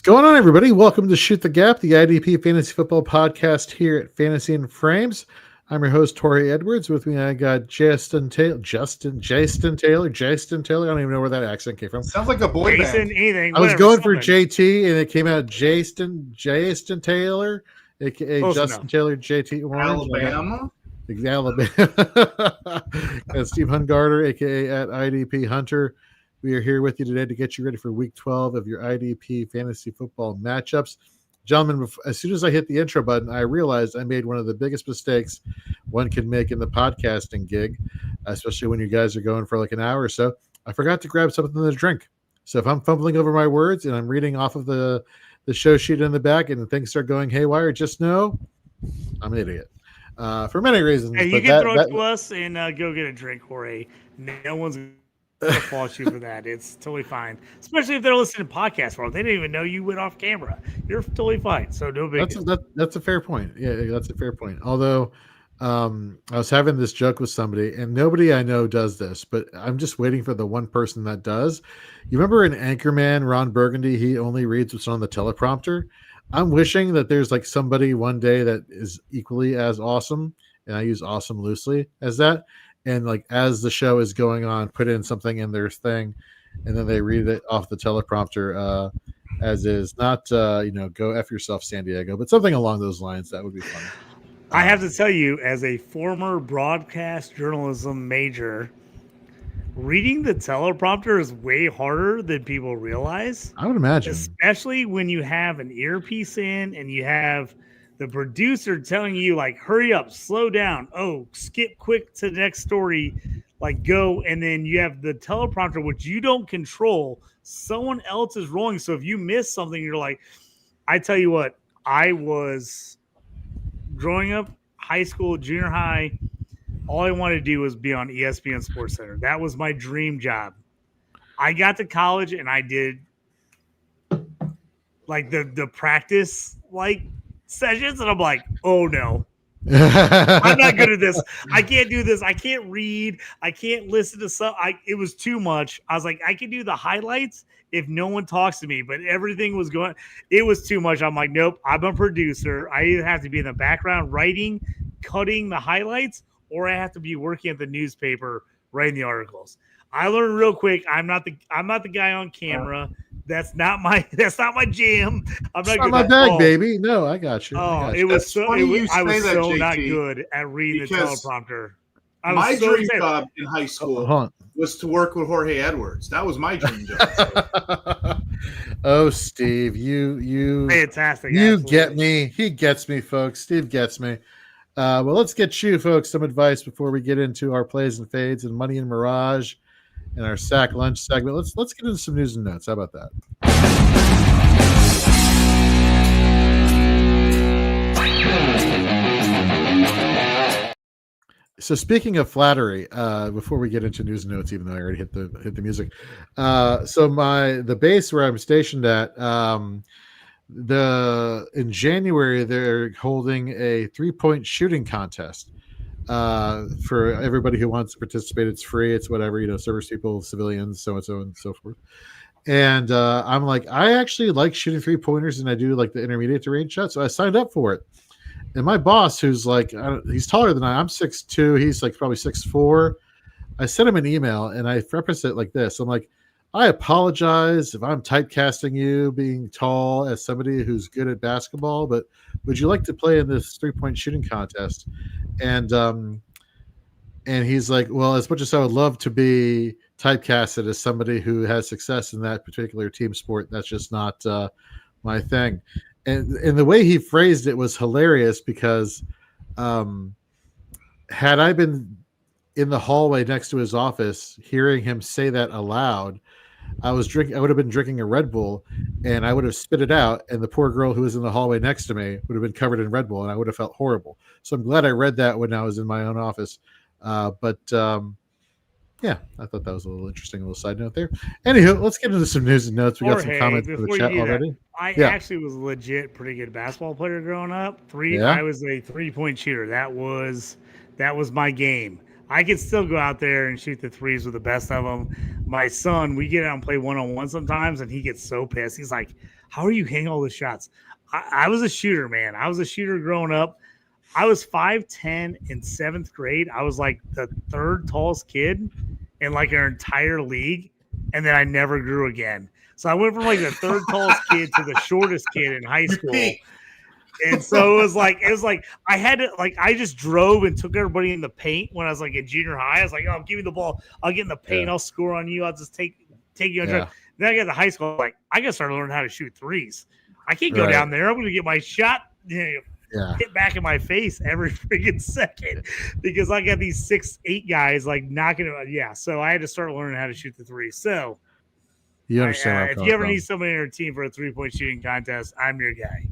going on, everybody? Welcome to Shoot the Gap, the IDP Fantasy Football podcast here at Fantasy and Frames. I'm your host, Jorge Edwards. With me, I got Jason Taylor. I don't even know where that accent came from. Sounds like a boy band. I was going for JT, and it came out Jason Taylor, aka Close Justin enough. Taylor, JT Orange. Alabama. Alabama. And Steve Hungarter, aka at IDP Hunter. We are here with you today to get you ready for Week 12 of your IDP Fantasy Football matchups. Gentlemen, as soon as I hit the intro button, I realized I made one of the biggest mistakes one can make in the podcasting gig, especially when you guys are going for like an hour or so. I forgot to grab something to drink. So if I'm fumbling over my words and I'm reading off of the show sheet in the back and things start going haywire, just know I'm an idiot. For many reasons. Hey, you can throw it to us and go get a drink, Jorge. No one's going to fault you for that. It's totally fine. Especially if they're listening to podcasts world. They didn't even know you went off camera. You're totally fine. So no big deal. That's a fair point. Yeah, that's a fair point. Although I was having this joke with somebody, and nobody I know does this, but I'm just waiting for the one person that does. You remember in Anchorman, Ron Burgundy, he only reads what's on the teleprompter. I'm wishing that there's like somebody one day that is equally as awesome, and I use awesome loosely as that. And like as the show is going on, put in something in their thing, and then they read it off the teleprompter as is. Not go F yourself, San Diego, but something along those lines. That would be fun. I have to tell you, as a former broadcast journalism major, reading the teleprompter is way harder than people realize. I would imagine. Especially when you have an earpiece in and you have the producer telling you, like, hurry up, slow down. Oh, skip quick to the next story. Like, go. And then you have the teleprompter, which you don't control. Someone else is rolling. So if you miss something, you're like, I tell you what, I was growing up, high school, junior high, all I wanted to do was be on ESPN Sports Center. That was my dream job. I got to college and I did like the practice like sessions, and I'm like, oh no, I'm not good at this. I can't do this. I can't read. I can't listen to stuff. It was too much. I was like, I can do the highlights if no one talks to me, but everything was going. It was too much. I'm like, nope. I'm a producer. I either have to be in the background writing, cutting the highlights, or I have to be working at the newspaper writing the articles. I learned real quick. I'm not the guy on camera. That's not my jam. I'm not good my at bag, baby. No, I got you. Oh, it was so. I was so not good at reading the teleprompter. My dream job in high school was to work with Jorge Edwards. That was my dream job. Oh, Steve, you fantastic. You absolutely. Get me. He gets me, folks. Steve gets me. Well, let's get you, folks, some advice before we get into our plays and fades and money and mirage and our sack lunch segment. Let's get into some news and notes. How about that? So speaking of flattery, before we get into news and notes, even though I already hit the music, so the base where I'm stationed at, in January they're holding a 3-point shooting contest for everybody who wants to participate. It's free. It's whatever, service people, civilians, so and so and so forth. And I'm like, I actually like shooting 3-pointers, and I do like the intermediate to range shot. So I signed up for it. And my boss, who's like, he's taller than I'm 6'2", he's like probably 6'4". I sent him an email and I preface it like this. I'm like, I apologize if I'm typecasting you being tall as somebody who's good at basketball, but would you like to play in this 3-point shooting contest? And he's like, well, as much as I would love to be typecasted as somebody who has success in that particular team sport, that's just not my thing. And the way he phrased it was hilarious because had I been in the hallway next to his office hearing him say that aloud, I would have been drinking a Red Bull, and I would have spit it out, and the poor girl who was in the hallway next to me would have been covered in Red Bull, and I would have felt horrible. So I'm glad I read that when I was in my own office. Yeah, I thought that was a little interesting little side note there. Anywho, let's get into some news and notes. We got some comments in the chat already. I actually was legit pretty good basketball player growing up. I was a 3-point shooter. That was my game. I could still go out there and shoot the threes with the best of them. My son, we get out and play one-on-one sometimes, and he gets so pissed. He's like, how are you hitting all the shots? I was a shooter, man. I was a shooter growing up. I was 5'10" in 7th grade. I was like the 3rd tallest kid in like our entire league. And then I never grew again. So I went from like the 3rd tallest kid to the shortest kid in high school. And so it was like I had to, like, I just drove and took everybody in the paint when I was like in junior high. I was like, oh, give me the ball. I'll get in the paint. I'll score on you. I'll just take you on drive. Then I got to high school. Like, I got to start learning how to shoot threes. I can't go down there. I'm going to get my shot hit back in my face every freaking second because I got these 6'8" guys like knocking it. Yeah. So I had to start learning how to shoot the three. So you understand if you ever need somebody in your team for a 3-point shooting contest, I'm your guy.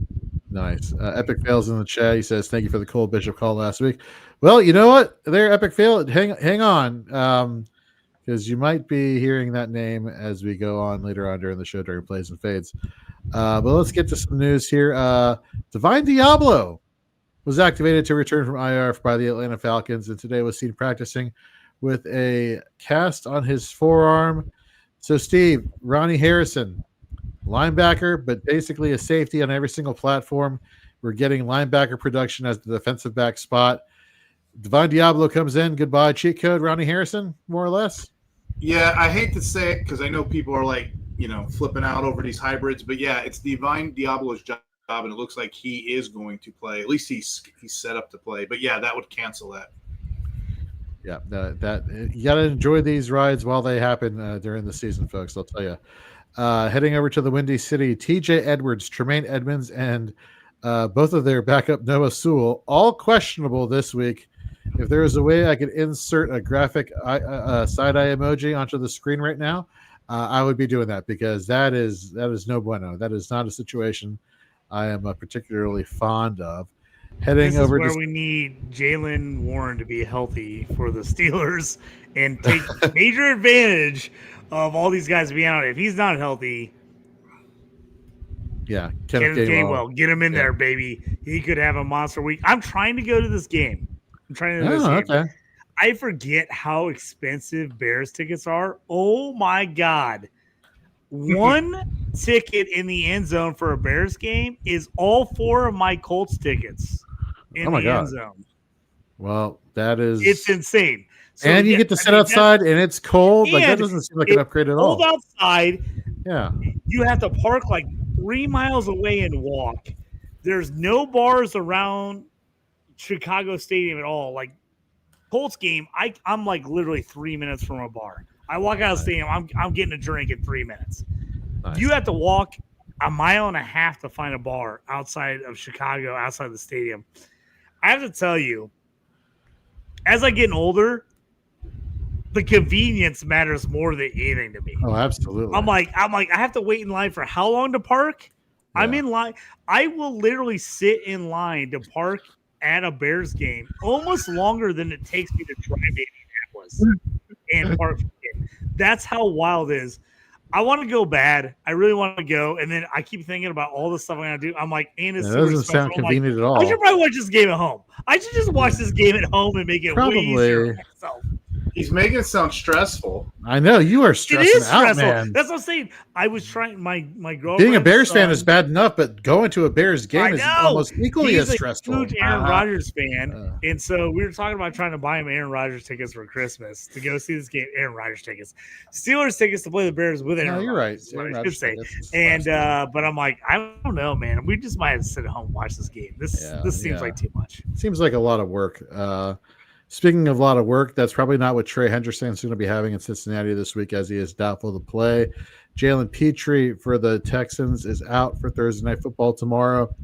Nice. Epic Fails in the chat. He says, thank you for the Cole Bishop call last week. Well, you know what? There, Epic Fail. Hang on. Because you might be hearing that name as we go on later on during the show during Plays and Fades. But let's get to some news here. Divine Diablo was activated to return from IR by the Atlanta Falcons, and today was seen practicing with a cast on his forearm. So, Steve, Ronnie Harrison, linebacker, but basically a safety on every single platform. We're getting linebacker production as the defensive back spot. Divine Diablo comes in. Goodbye, cheat code, Ronnie Harrison, more or less. Yeah, I hate to say it because I know people are like, flipping out over these hybrids, but yeah, it's Divine Diablo's job, and it looks like he is going to play. At least he's set up to play. But yeah, that would cancel that. Yeah, that you got to enjoy these rides while they happen during the season, folks. I'll tell you. Heading over to the Windy City, TJ Edwards, Tremaine Edmonds, and both of their backup Noah Sewell, all questionable this week. If there is a way I could insert a graphic side-eye emoji onto the screen right now, I would be doing that because that is no bueno. That is not a situation I am particularly fond of. This is where we need Jaylen Warren to be healthy for the Steelers and take major advantage of all these guys being out. If he's not healthy, Kenneth Gainwell, get him in there, baby. He could have a monster week. I'm trying to go to this game. Okay. I forget how expensive Bears tickets are. Oh my God. One ticket in the end zone for a Bears game is all 4 of my Colts tickets in the end zone. Well, it's insane. So, and you get to sit outside and it's cold. Like that doesn't seem like an upgrade at all. Cold outside. Yeah. You have to park like 3 miles away and walk. There's no bars around Chicago Stadium at all. Like Colts game, I'm like literally 3 minutes from a bar. I walk out of the stadium, I'm getting a drink in 3 minutes. Nice. You have to walk 1.5 miles to find a bar outside of Chicago, outside the stadium. I have to tell you, as I get older, the convenience matters more than anything to me. Oh, absolutely. I'm like, I have to wait in line for how long to park? Yeah. I'm in line. I will literally sit in line to park at a Bears game almost longer than it takes me to drive to Indianapolis and park. That's how wild it is. I want to go bad. I really want to go. And then I keep thinking about all the stuff I'm going to do. I'm like, and it's that doesn't sound convenient at all. I should probably watch this game at home. I should just watch this game at home and make it way easier for myself. He's making it sound stressful. I know you are stressing it is out, stressful. man. That's what I'm saying. I was trying my girlfriend. Being a Bears fan is bad enough, but going to a Bears game is almost equally as stressful. He's a huge Aaron Rodgers fan, and so we were talking about trying to buy him Aaron Rodgers tickets for Christmas to go see this game. Aaron Rodgers tickets, Steelers tickets to play the Bears with Aaron. No, you're Rodgers, right. I should say. And but I'm like, I don't know, man. We just might have to sit at home and watch this game. This seems like too much. Seems like a lot of work. Speaking of a lot of work, that's probably not what Trey Hendrickson's going to be having in Cincinnati this week, as he is doubtful to play. Jalen Petrie for the Texans is out for Thursday Night Football tomorrow.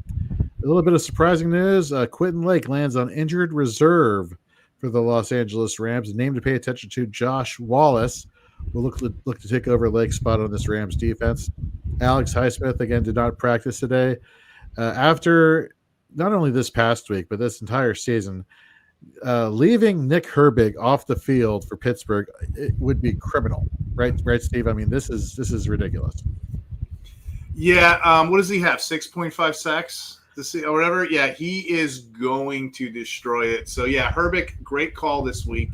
A little bit of surprising news. Quentin Lake lands on injured reserve for the Los Angeles Rams. Name to pay attention to, Josh Wallace will look to take over Lake's spot on this Rams defense. Alex Highsmith, again, did not practice today. After not only this past week, but this entire season, leaving Nick Herbig off the field for Pittsburgh, it would be criminal, right, Steve? I mean, this is ridiculous. Yeah. What does he have? 6.5 sacks or whatever. Yeah, he is going to destroy it. So yeah, Herbig, great call this week.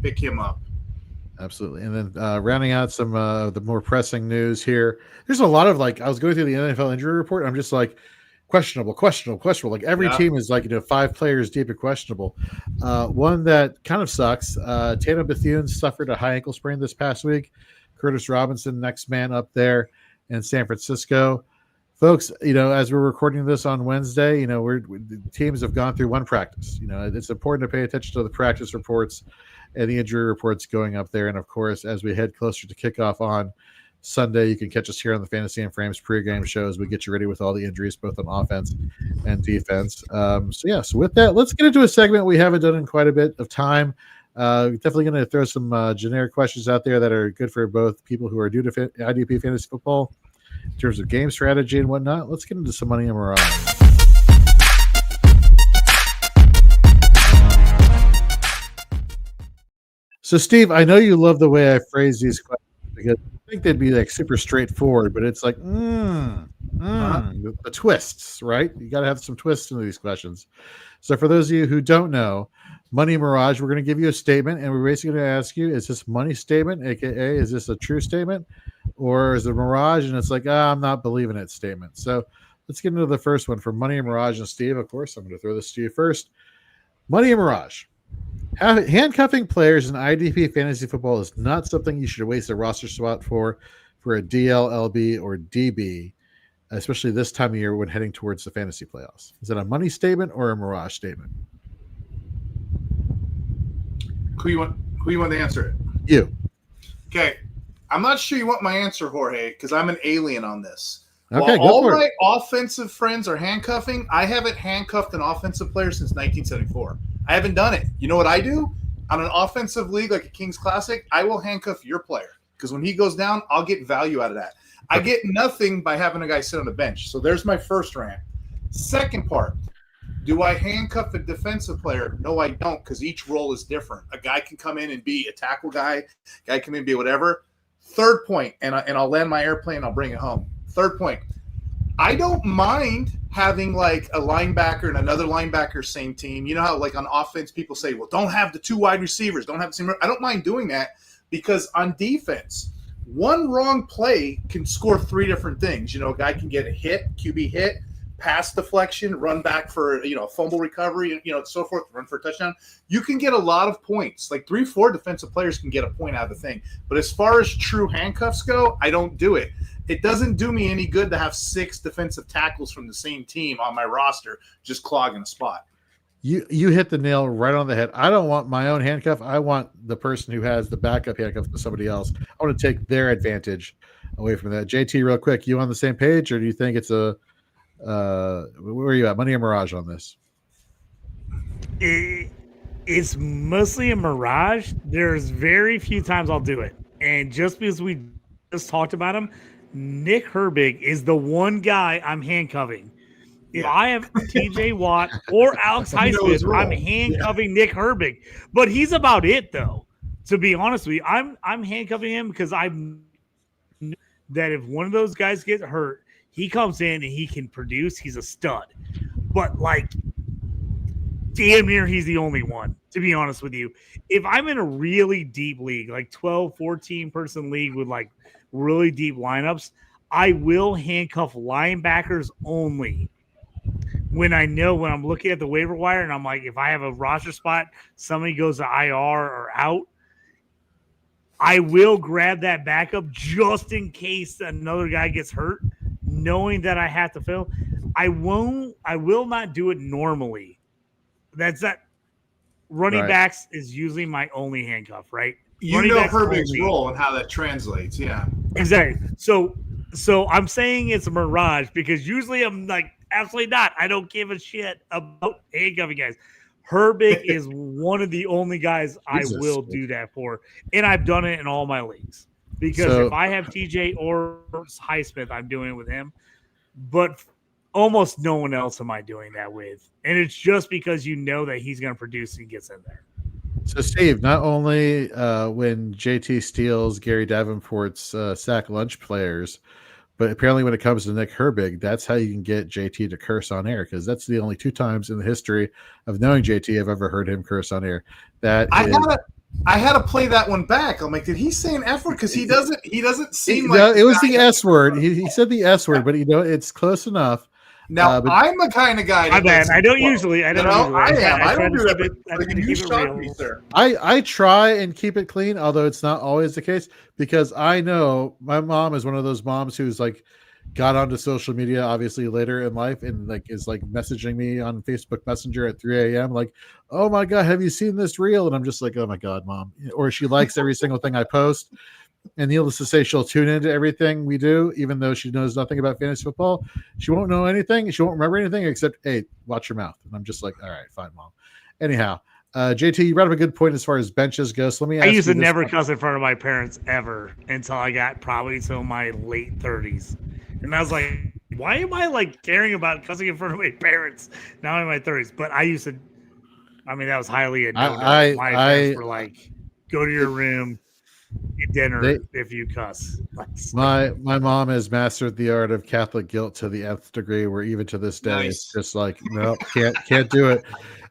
Pick him up. Absolutely. And then rounding out some the more pressing news here. There's a lot of I was going through the NFL injury report. And I'm just like questionable. Like every team is 5 players deep and questionable. One that kind of sucks. Tatum Bethune suffered a high ankle sprain this past week. Curtis Robinson, next man up there in San Francisco. Folks, as we're recording this on Wednesday, the teams have gone through one practice. It's important to pay attention to the practice reports and the injury reports going up there. And of course, as we head closer to kickoff on Sunday, you can catch us here on the Fantasy and Frames pregame show as we get you ready with all the injuries, both on offense and defense. So with that, let's get into a segment we haven't done in quite a bit of time. Definitely going to throw some generic questions out there that are good for both people who are new to IDP Fantasy Football in terms of game strategy and whatnot. Let's get into some money and morale. So, Steve, I know you love the way I phrase these questions because I think they'd be super straightforward, but it's the twists, right? You got to have some twists into these questions. So, for those of you who don't know, Money Mirage, we're going to give you a statement, and we're basically going to ask you, is this money statement, aka is this a true statement, or is it a mirage? And it's I'm not believing it statement. So, let's get into the first one for Money and Mirage and Steve. Of course, I'm going to throw this to you first. Money and Mirage. Handcuffing players in IDP Fantasy Football is not something you should waste a roster spot for a DL, LB, or DB, especially this time of year when heading towards the fantasy playoffs. Is it a money statement or a mirage statement? Who you want to answer it? You. Okay. I'm not sure you want my answer, Jorge, because I'm an alien on this. Okay, While all my offensive friends are handcuffing, I haven't handcuffed an offensive player since 1974. I haven't done it. You know what I do? On an offensive league like a Kings Classic, I will handcuff your player because when he goes down, I'll get value out of that. I get nothing by having a guy sit on the bench. So there's my first rant. Second part, do I handcuff a defensive player? No, I don't, because each role is different. A guy can come in and be a tackle guy can come in and be whatever. Third point, and I'll land my airplane and I'll bring it home. Third point, I don't mind having a linebacker and another linebacker, same team. You know how on offense people say, well, don't have the 2 wide receivers, don't have the same. I don't mind doing that because on defense, one wrong play can score 3 different things. A guy can get a hit, QB hit, pass deflection, run back for a fumble recovery, so forth, run for a touchdown. You can get a lot of points. 3-4 defensive players can get a point out of the thing. But as far as true handcuffs go, I don't do it. It doesn't do me any good to have 6 defensive tackles from the same team on my roster just clogging a spot. You hit the nail right on the head. I don't want my own handcuff. I want the person who has the backup handcuff to somebody else. I want to take their advantage away from that. JT, real quick, you on the same page, or do you think it's where are you at? Money or Mirage on this? It's mostly a mirage. There's very few times I'll do it. And just because we just talked about him, Nick Herbig is the one guy I'm handcuffing. If I have TJ Watt or Alex Highsmith, I'm handcuffing Nick Herbig. But he's about it, though. To be honest with you, I'm handcuffing him because I know that if one of those guys gets hurt, he comes in and he can produce. He's a stud. But, damn near he's the only one, to be honest with you. If I'm in a really deep league, 12, 14-person league with, really deep lineups, I will handcuff linebackers only when I'm looking at the waiver wire and I'm if I have a roster spot, somebody goes to IR or out, I will grab that backup just in case another guy gets hurt, knowing that I have to fill. I will not do it normally. That's that. Running backs is usually my only handcuff, right? Herbig's role and how that translates. Yeah, exactly. So I'm saying it's a mirage because usually I'm absolutely not. I don't give a shit about handcuffing guys. Herbig is one of the only guys I will do that for, and I've done it in all my leagues because if I have TJ or Highsmith, I'm doing it with him. But almost no one else am I doing that with, and it's just because that he's going to produce and gets in there. So, Steve, not only when JT steals Gary Davenport's sack lunch players, but apparently when it comes to Nick Herbig, that's how you can get JT to curse on air, because that's the only 2 times in the history of knowing JT I've ever heard him curse on air. I had to play that one back. I'm like, did he say an F word? Because he doesn't seem No, like it was the S word. He said the S word, but it's close enough. Now but I'm the kind of guy. My bad. I don't usually. I don't usually. I am. I try don't to do that. keep it. I try to keep it real. Me, sir. I try and keep it clean, although it's not always the case, because I know my mom is one of those moms who's like got onto social media obviously later in life and like is like messaging me on Facebook Messenger at 3 a.m. like, oh my God, have you seen this reel? And I'm just like, oh my God, mom. Or she likes every single thing I post. And needless to say, she'll tune into everything we do, even though she knows nothing about fantasy football. She won't know anything. She won't remember anything except, hey, watch your mouth. And I'm just like, all right, fine, mom. Anyhow, JT, you brought up a good point as far as benches go. So let me ask you. I used to never cuss in front of my parents ever until I got probably till my late 30s. And I was like, why am I like caring about cussing in front of my parents now in my 30s? But I used to, I mean, that was highly a no-no. My parents were like, go to your room, eat dinner if you cuss. My mom has mastered the art of Catholic guilt to the nth degree, where even to this day, it's just like, no, can't do it.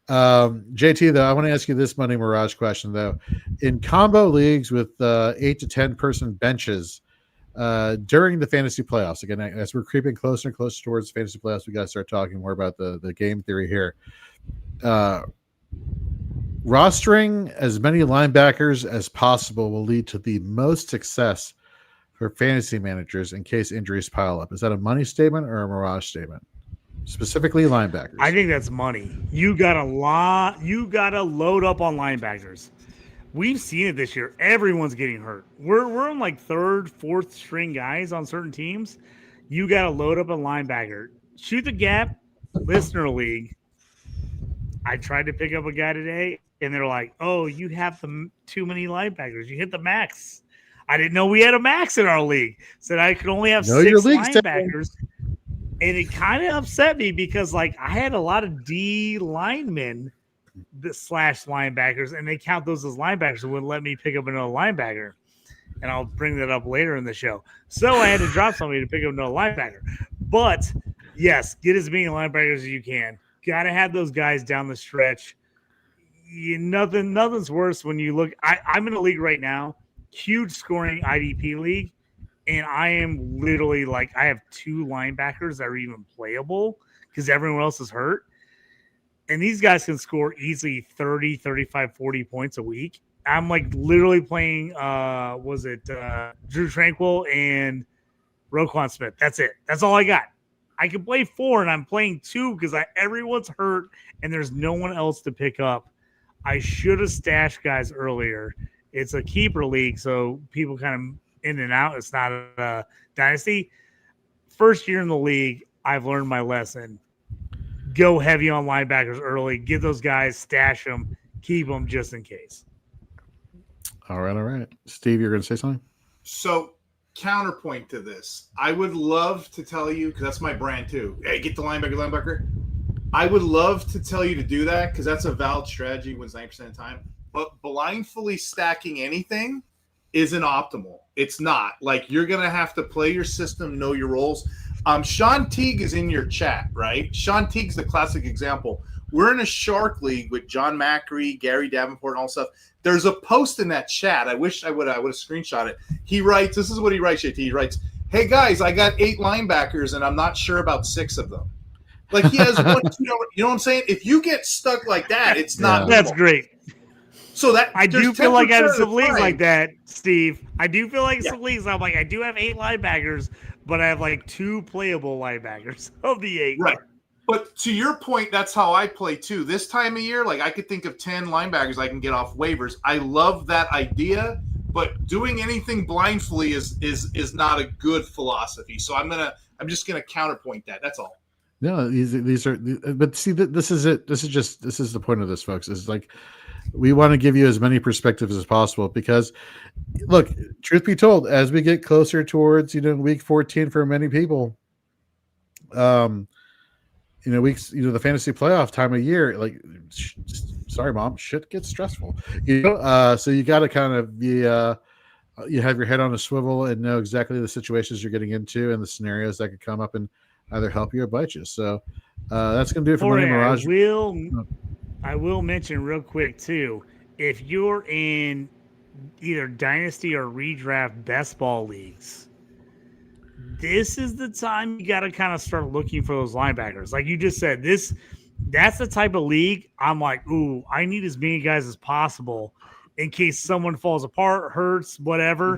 JT, though, I want to ask you this Money Mirage question, though. In combo leagues with 8 to 10 person benches, during the fantasy playoffs, again, as we're creeping closer and closer towards fantasy playoffs, we got to start talking more about the game theory here. Rostering as many linebackers as possible will lead to the most success for fantasy managers in case injuries pile up. Is that a money statement or a mirage statement? Specifically linebackers. I think that's money. You got to load up on linebackers. We've seen it this year. Everyone's getting hurt. We're on like third, fourth string guys on certain teams. You got to load up a linebacker. Shoot the gap, listener league. I tried to pick up a guy today, and they're like, oh, you have too many linebackers. You hit the max. I didn't know we had a max in our league. Said I could only have 6 linebackers. And it kind of upset me because like I had a lot of D linemen / linebackers, and they count those as linebackers and wouldn't let me pick up another linebacker. And I'll bring that up later in the show. So I had to drop somebody to pick up another linebacker. But yes, get as many linebackers as you can. Got to have those guys down the stretch. Nothing's worse when you look. I'm in a league right now, huge scoring IDP league, and I am literally like I have 2 linebackers that are even playable because everyone else is hurt. And these guys can score easily 30, 35, 40 points a week. I'm like literally playing, Drew Tranquil and Roquan Smith. That's it. That's all I got. I can play 4, and I'm playing 2 because everyone's hurt, and there's no one else to pick up. I should have stashed guys earlier. It's a keeper league, so people kind of in and out. It's not a dynasty. First year in the league, I've learned my lesson. Go heavy on linebackers early. Get those guys, stash them, keep them just in case. All right. Steve, you're going to say something? So, counterpoint to this. I would love to tell you, because that's my brand too. Hey, get the linebacker. I would love to tell you to do that because that's a valid strategy wins 90% of the time. But blindly stacking anything isn't optimal. It's not. Like, you're going to have to play your system, know your roles. Sean Teague is in your chat, right? Sean Teague's the classic example. We're in a Shark League with John Macri, Gary Davenport, and all stuff. There's a post in that chat. I wish I would have screenshot it. He writes, this is what he writes, JT. He writes, hey, guys, I got 8 linebackers, and I'm not sure about 6 of them. Like, he has one, you know what I'm saying? If you get stuck like that, it's not normal. That's great. So that I do feel like I have some leagues like that, Steve. I do feel like some leagues. I'm like, I do have 8 linebackers, but I have like 2 playable linebackers of the 8. Right. But to your point, that's how I play too. This time of year, like I could think of 10 linebackers I can get off waivers. I love that idea, but doing anything blindly is not a good philosophy. So I'm just gonna counterpoint that. That's all. No, these are. But see, this is it. This is the point of this, folks. Is like we want to give you as many perspectives as possible because, look, truth be told, as we get closer towards week 14 for many people, weeks, the fantasy playoff time of year, like, sorry, mom, shit gets stressful, so you got to kind of be, you have your head on a swivel and know exactly the situations you're getting into and the scenarios that could come up and either help you or bite you. So that's going to do it for Money Mirage. I will mention real quick too, if you're in either Dynasty or Redraft best ball leagues, this is the time you got to kind of start looking for those linebackers. Like you just said, that's the type of league I'm like, ooh, I need as many guys as possible in case someone falls apart, hurts, whatever.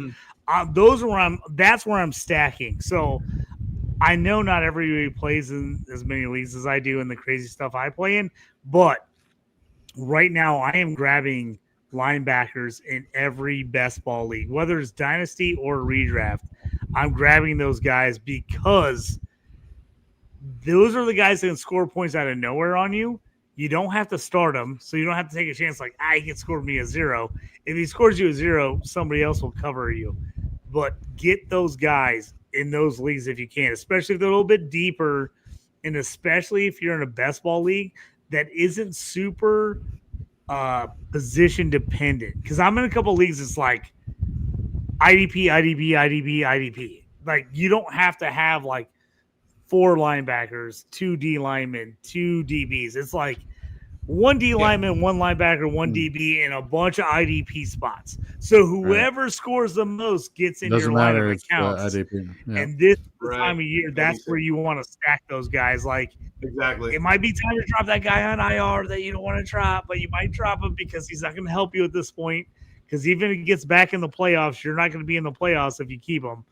That's where I'm stacking. So I know not everybody plays in as many leagues as I do in the crazy stuff I play in, but right now I am grabbing linebackers in every best ball league, whether it's Dynasty or Redraft. I'm grabbing those guys because those are the guys that can score points out of nowhere on you. You don't have to start him, so you don't have to take a chance like, he can score me a 0. If he scores you a 0, somebody else will cover you. But get those guys in those leagues if you can, especially if they're a little bit deeper, and especially if you're in a best ball league that isn't super position dependent. Because I'm in a couple leagues it's like IDP, IDP, IDP, IDP. Like, you don't have to have like 4 linebackers, 2 D linemen, 2 DBs. It's like 1 D lineman, 1 linebacker, 1 DB, and a bunch of IDP spots. So whoever scores the most gets in your lineup and counts. And this time of year, that's where you want to stack those guys. Like, exactly. It might be time to drop that guy on IR that you don't want to drop, but you might drop him because he's not going to help you at this point. Because even if he gets back in the playoffs, you're not going to be in the playoffs if you keep him.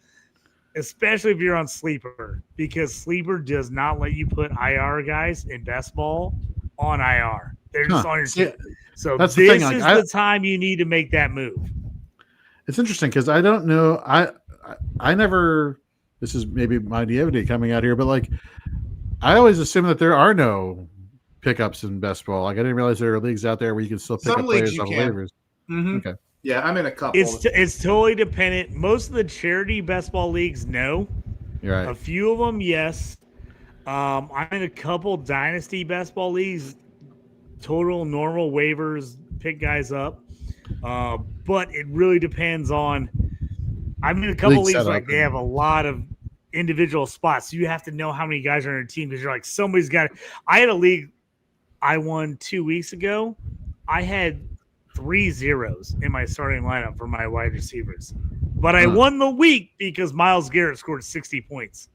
Especially if you're on Sleeper, because Sleeper does not let you put IR guys in best ball on IR. They're just on your team. So this is the time you need to make that move. It's interesting because I don't know. I never. This is maybe my naivety coming out here, but like I always assume that there are no pickups in best ball. Like I didn't realize there are leagues out there where you can still pick up players on waivers. Mm-hmm. Okay. Yeah, I'm in a couple. It's totally dependent. Most of the charity best ball leagues, no. You're right. A few of them, yes. I'm in a couple dynasty best ball leagues. Total normal waivers, pick guys up. But it really depends on. I'm in a couple leagues like they have a lot of individual spots. So you have to know how many guys are on your team because you're like somebody's got. I had a league I won 2 weeks ago. I had 3 zeros in my starting lineup for my wide receivers. But I won the week because Myles Garrett scored 60 points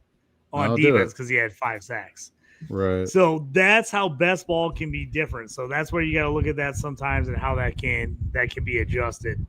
on defense because he had 5 sacks. Right. So that's how best ball can be different. So that's where you got to look at that sometimes and how that can be adjusted.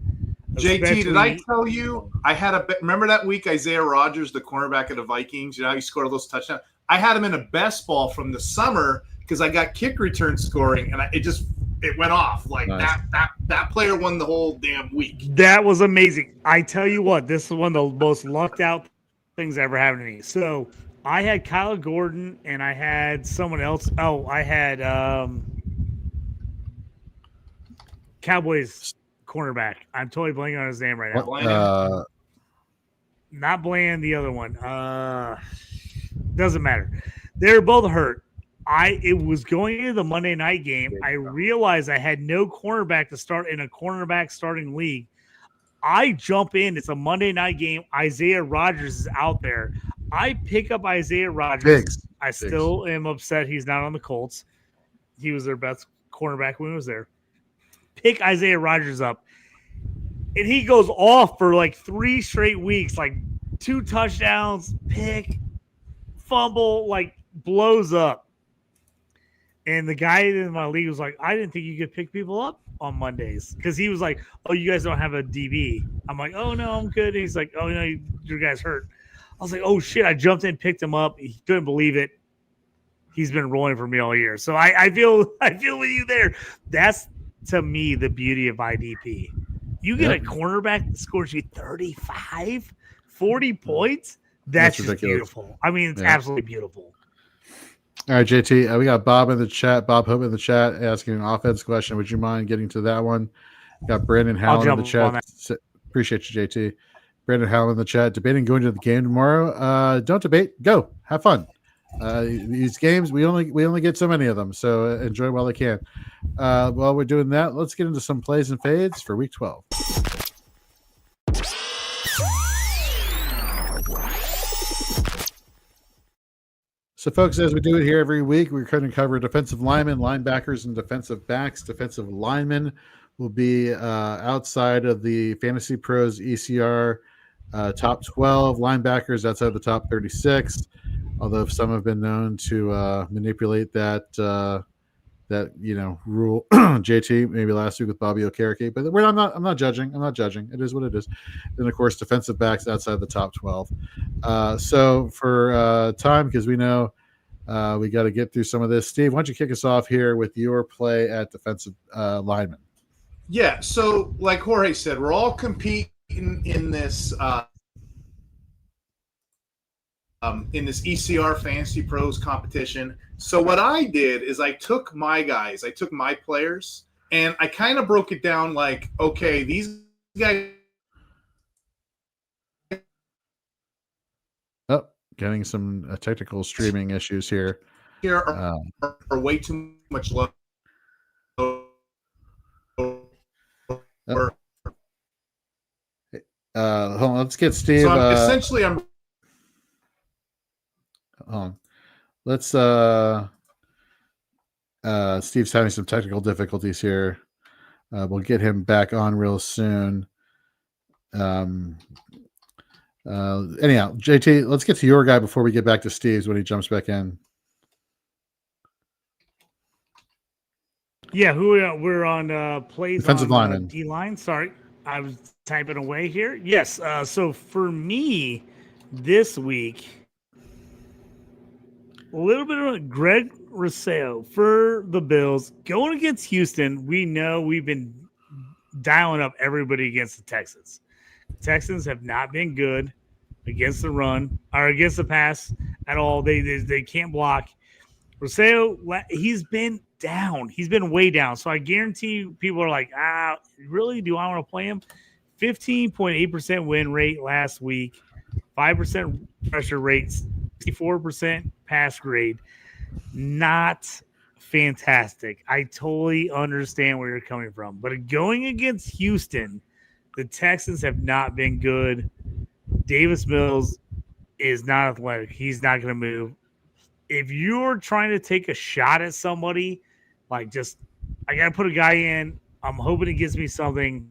JT, did I tell you I had remember that week Isaiah Rodgers, the cornerback of the Vikings, you know how he scored all those touchdowns? I had him in a best ball from the summer because I got kick return scoring and it went off like that player won the whole damn week. That was amazing. I tell you what, this is one of the most lucked out things ever happened to me. So I had Kyle Gordon and I had someone else. Oh, I had Cowboys cornerback. I'm totally blanking on his name right now. Not Bland, the other one. Doesn't matter. They're both hurt. It was going into the Monday night game. I realized I had no cornerback to start in a cornerback starting league. I jump in. It's a Monday night game. Isaiah Rodgers is out there. I pick up Isaiah Rodgers. I still am upset he's not on the Colts. He was their best cornerback when he was there. Pick Isaiah Rodgers up. And he goes off for like 3 straight weeks, like 2 touchdowns, pick, fumble, like blows up. And the guy in my league was like, I didn't think you could pick people up on Mondays. Because he was like, oh, you guys don't have a DB. I'm like, oh, no, I'm good. And he's like, oh, no, your guy's hurt. I was like, oh, shit. I jumped in, picked him up. He couldn't believe it. He's been rolling for me all year. So I feel with you there. That's, to me, the beauty of IDP. You get a cornerback that scores you 35, 40 points. That's just beautiful. I mean, it's absolutely beautiful. All right, JT, we got Bob in the chat, Bob Hope in the chat asking an offense question. Would you mind getting to that one? We got Brandon Howell in the chat. Appreciate you, JT. Brandon Howell in the chat. Debating going to the game tomorrow. Don't debate. Go. Have fun. These games, we only get so many of them, so enjoy while they can. While we're doing that, let's get into some plays and fades for Week 12. So, folks, as we do it here every week, we're going to cover defensive linemen, linebackers, and defensive backs. Defensive linemen, will be outside of the Fantasy Pros ECR top 12 linebackers outside the top 36. Although some have been known to manipulate that rule, JT maybe last week with Bobby Okereke, but I'm not judging. It is what it is. Then of course defensive backs outside the top 12. So for time, because we know we got to get through some of this. Steve, why don't you kick us off here with your play at defensive lineman? Yeah, so like Jorge said, we're all competing in this ECR Fantasy Pros competition. So what I did is I took my guys, I took my players, and I kind of broke it down like, okay, these guys. Oh, getting some technical streaming issues here. Here are way too much low. Hold on, let's get Steve. So essentially, I'm. Let's Steve's having some technical difficulties here. We'll get him back on real soon. Anyhow, JT, let's get to your guy before we get back to Steve's when he jumps back in. Yeah, we're on plays defensive on lineman. D-line. Sorry, I was typing away here. Yes, so for me this week, a little bit of Greg Rousseau for the Bills. Going against Houston, we know we've been dialing up everybody against the Texans. The Texans have not been good against the run or against the pass at all. They can't block. Rousseau, he's been down. He's been way down. So I guarantee people are like, really? Do I want to play him? 15.8% win rate last week, 5% pressure rates, 64% pass grade. Not fantastic. I totally understand where you're coming from. But going against Houston, the Texans have not been good. Davis Mills is not athletic. He's not going to move. If you're trying to take a shot at somebody, like just, I got to put a guy in, I'm hoping it gives me something,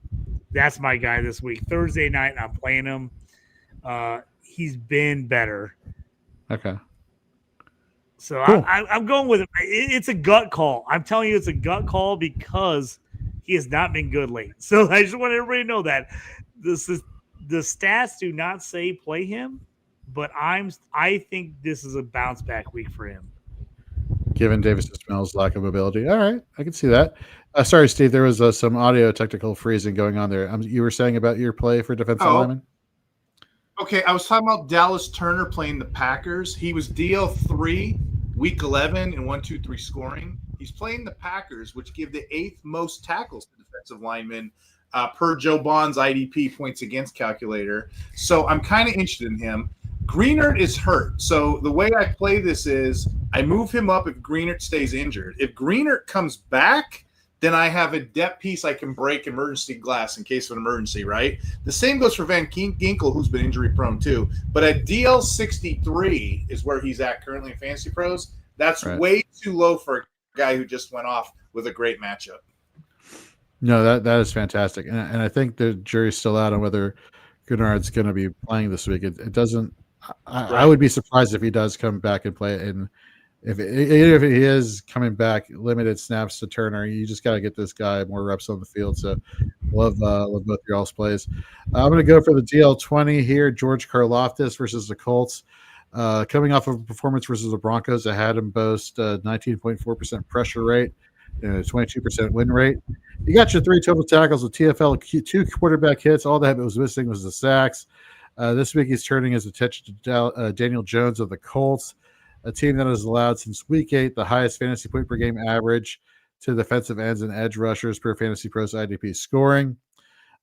that's my guy this week. Thursday night, I'm playing him. He's been better. Okay. So cool. I'm going with it. It's a gut call. I'm telling you, it's a gut call because he has not been good late. So I just want everybody to know that the stats do not say play him, but I think this is a bounce back week for him. Given Davis Mills' lack of ability. All right, I can see that. Sorry, Steve, there was some audio technical freezing going on there. You were saying about your play for defensive lineman? Okay, I was talking about Dallas Turner playing the Packers. He was DL3, week 11 in 1-2-3 scoring. He's playing the Packers, which give the 8th most tackles to defensive linemen per Joe Bond's IDP points against calculator. So I'm kind of interested in him. Greenert is hurt. So the way I play this is I move him up if Greenert stays injured. If Greenert comes back, then I have a depth piece I can break emergency glass in case of an emergency, right? The same goes for Van Ginkel, who's been injury prone too. But at DL 63 is where he's at currently in Fantasy Pros. That's right. Way too low for a guy who just went off with a great matchup. No, that is fantastic. And I think the jury's still out on whether Greenard's going to be playing this week. It doesn't – I would be surprised if he does come back and play. And if he is coming back, limited snaps to Turner, you just got to get this guy more reps on the field. So love both your all's plays. I'm going to go for the DL20 here, George Karlaftis versus the Colts. Coming off of a performance versus the Broncos, I had him boast 19.4% pressure rate and a 22% win rate. You got your 3 total tackles with TFL, 2 quarterback hits. All that was missing was the sacks. This week he's turning his attention to Daniel Jones of the Colts, a team that has allowed since week 8 the highest fantasy point per game average to defensive ends and edge rushers per Fantasy Pros IDP scoring.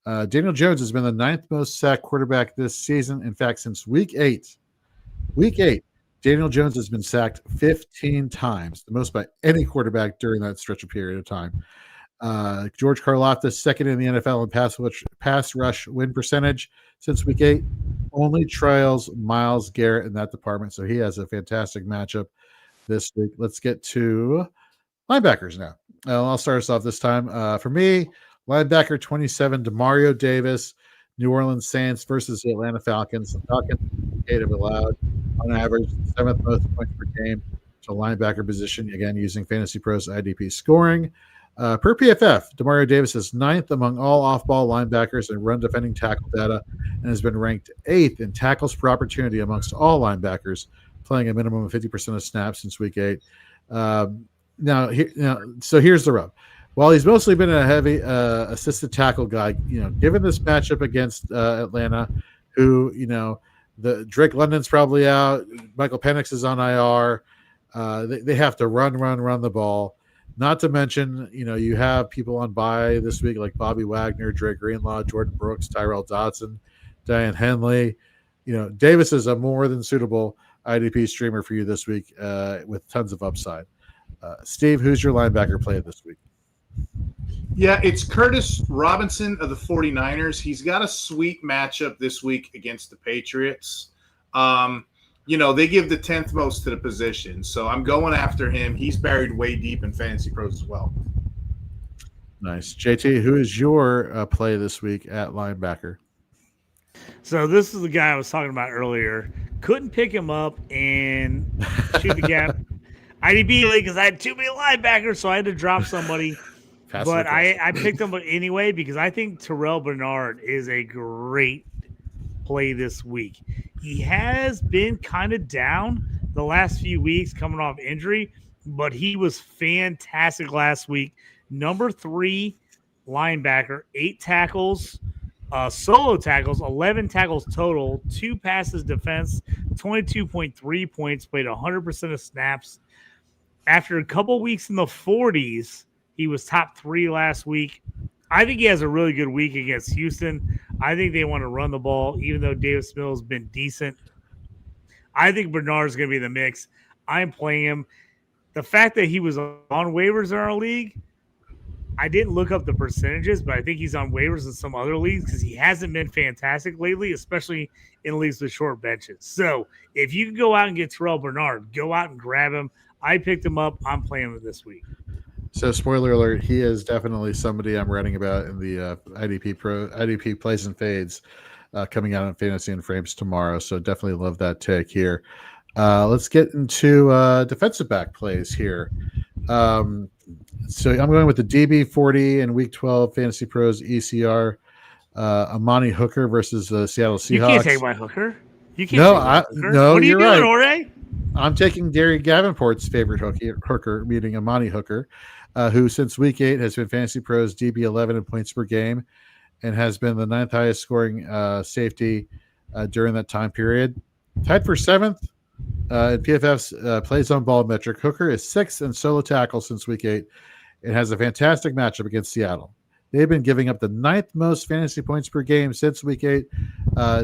Daniel Jones has been the 9th most sacked quarterback this season. In fact, since week 8, Daniel Jones has been sacked 15 times, the most by any quarterback during that stretch of period of time. George Karlaftis, second in the NFL in pass rush win percentage since week 8, only trails Myles Garrett in that department. So he has a fantastic matchup this week. Let's get to linebackers now. I'll start us off this time. For me, Linebacker 27, Demario Davis, New Orleans Saints versus the Atlanta Falcons. The Falcons have allowed, on average, the seventh most points per game to linebacker position, again, using Fantasy Pros IDP scoring. Per PFF, Demario Davis is ninth among all off-ball linebackers in run defending tackle data and has been ranked eighth in tackles per opportunity amongst all linebackers, playing a minimum of 50% of snaps since week 8. So here's the rub. While he's mostly been a heavy assisted tackle guy, given this matchup against Atlanta, who, the Drake London's probably out, Michael Penix is on IR, they have to run the ball. Not to mention, you have people on bye this week like Bobby Wagner, Dre Greenlaw, Jordan Brooks, Tyrell Dodson, Diane Henley. Davis is a more than suitable IDP streamer for you this week with tons of upside. Steve, who's your linebacker play this week? Yeah, it's Curtis Robinson of the 49ers. He's got a sweet matchup this week against the Patriots. They give the 10th most to the position. So I'm going after him. He's buried way deep in Fantasy Pros as well. Nice. JT, who is your play this week at linebacker? So this is the guy I was talking about earlier. Couldn't pick him up and shoot the gap. IDP league because I had too many linebackers, so I had to drop somebody. But I picked him anyway because I think Terrell Bernard is a great play this week. He has been kind of down the last few weeks coming off injury, but he was fantastic last week. Number 3 linebacker, 8 tackles, solo tackles, 11 tackles total, 2 passes defense, 22.3 points, played 100% of snaps. After a couple weeks in the 40s, he was top 3 last week. I think he has a really good week against Houston. I think they want to run the ball, even though Davis Mills has been decent. I think Bernard's going to be in the mix. I'm playing him. The fact that he was on waivers in our league, I didn't look up the percentages, but I think he's on waivers in some other leagues because he hasn't been fantastic lately, especially in leagues with short benches. So if you can go out and get Terrell Bernard, go out and grab him. I picked him up. I'm playing him this week. So, spoiler alert, he is definitely somebody I'm writing about in the IDP plays and fades coming out on Fantasy and Frames tomorrow. So, definitely love that take here. Let's get into defensive back plays here. So, I'm going with the DB40 and Week 12 Fantasy Pros ECR. Amani Hooker versus the Seattle Seahawks. You can't take my Hooker. You can't. No, what are you doing, right. Jorge? I'm taking Gary Davenport's favorite hooker, meaning Amani Hooker, who since week 8 has been Fantasy Pros DB 11 in points per game and has been the 9th highest scoring safety during that time period. Tied for 7th in PFF's plays on ball metric. Hooker is 6th in solo tackle since week 8 and has a fantastic matchup against Seattle. They've been giving up the 9th most fantasy points per game since week 8.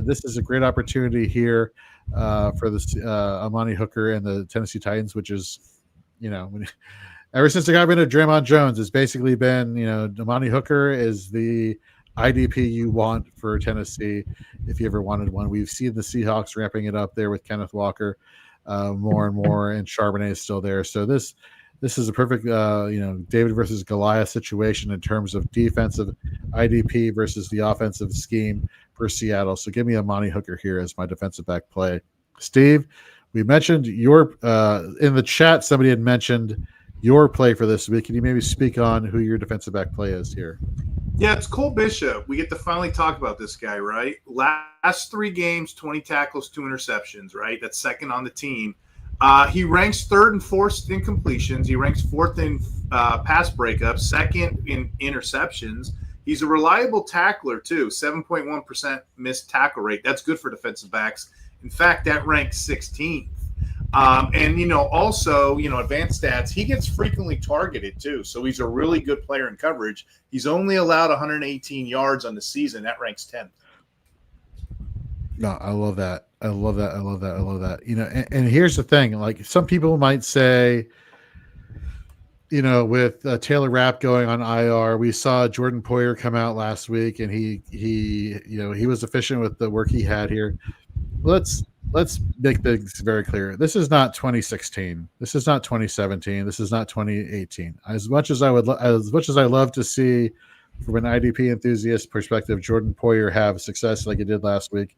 This is a great opportunity here for this Amani Hooker and the Tennessee Titans, which is, ever since I got rid of Draymond Jones, it's basically been, Amani Hooker is the IDP you want for Tennessee if you ever wanted one. We've seen the Seahawks ramping it up there with Kenneth Walker more and more, and Charbonnet is still there. So this is a perfect, David versus Goliath situation in terms of defensive IDP versus the offensive scheme for Seattle. So give me Amani Hooker here as my defensive back play. Steve, we mentioned your in the chat, somebody had mentioned your play for this week. Can you maybe speak on who your defensive back play is here? Yeah, it's Cole Bishop. We get to finally talk about this guy, right? Last 3 games, 20 tackles, 2 interceptions, right? That's second on the team. He ranks 3rd and 4th in completions. He ranks 4th in pass breakups, 2nd in interceptions. He's a reliable tackler, too, 7.1% missed tackle rate. That's good for defensive backs. In fact, that ranks 16th. And also, advanced stats, he gets frequently targeted, too. So he's a really good player in coverage. He's only allowed 118 yards on the season. That ranks 10th. No, I love that. I love that. And here's the thing, like some people might say, with Taylor Rapp going on IR, we saw Jordan Poyer come out last week and he was efficient with the work he had here. Let's make things very clear. This is not 2016. This is not 2017. This is not 2018. As much as I love to see from an IDP enthusiast perspective, Jordan Poyer have success like he did last week.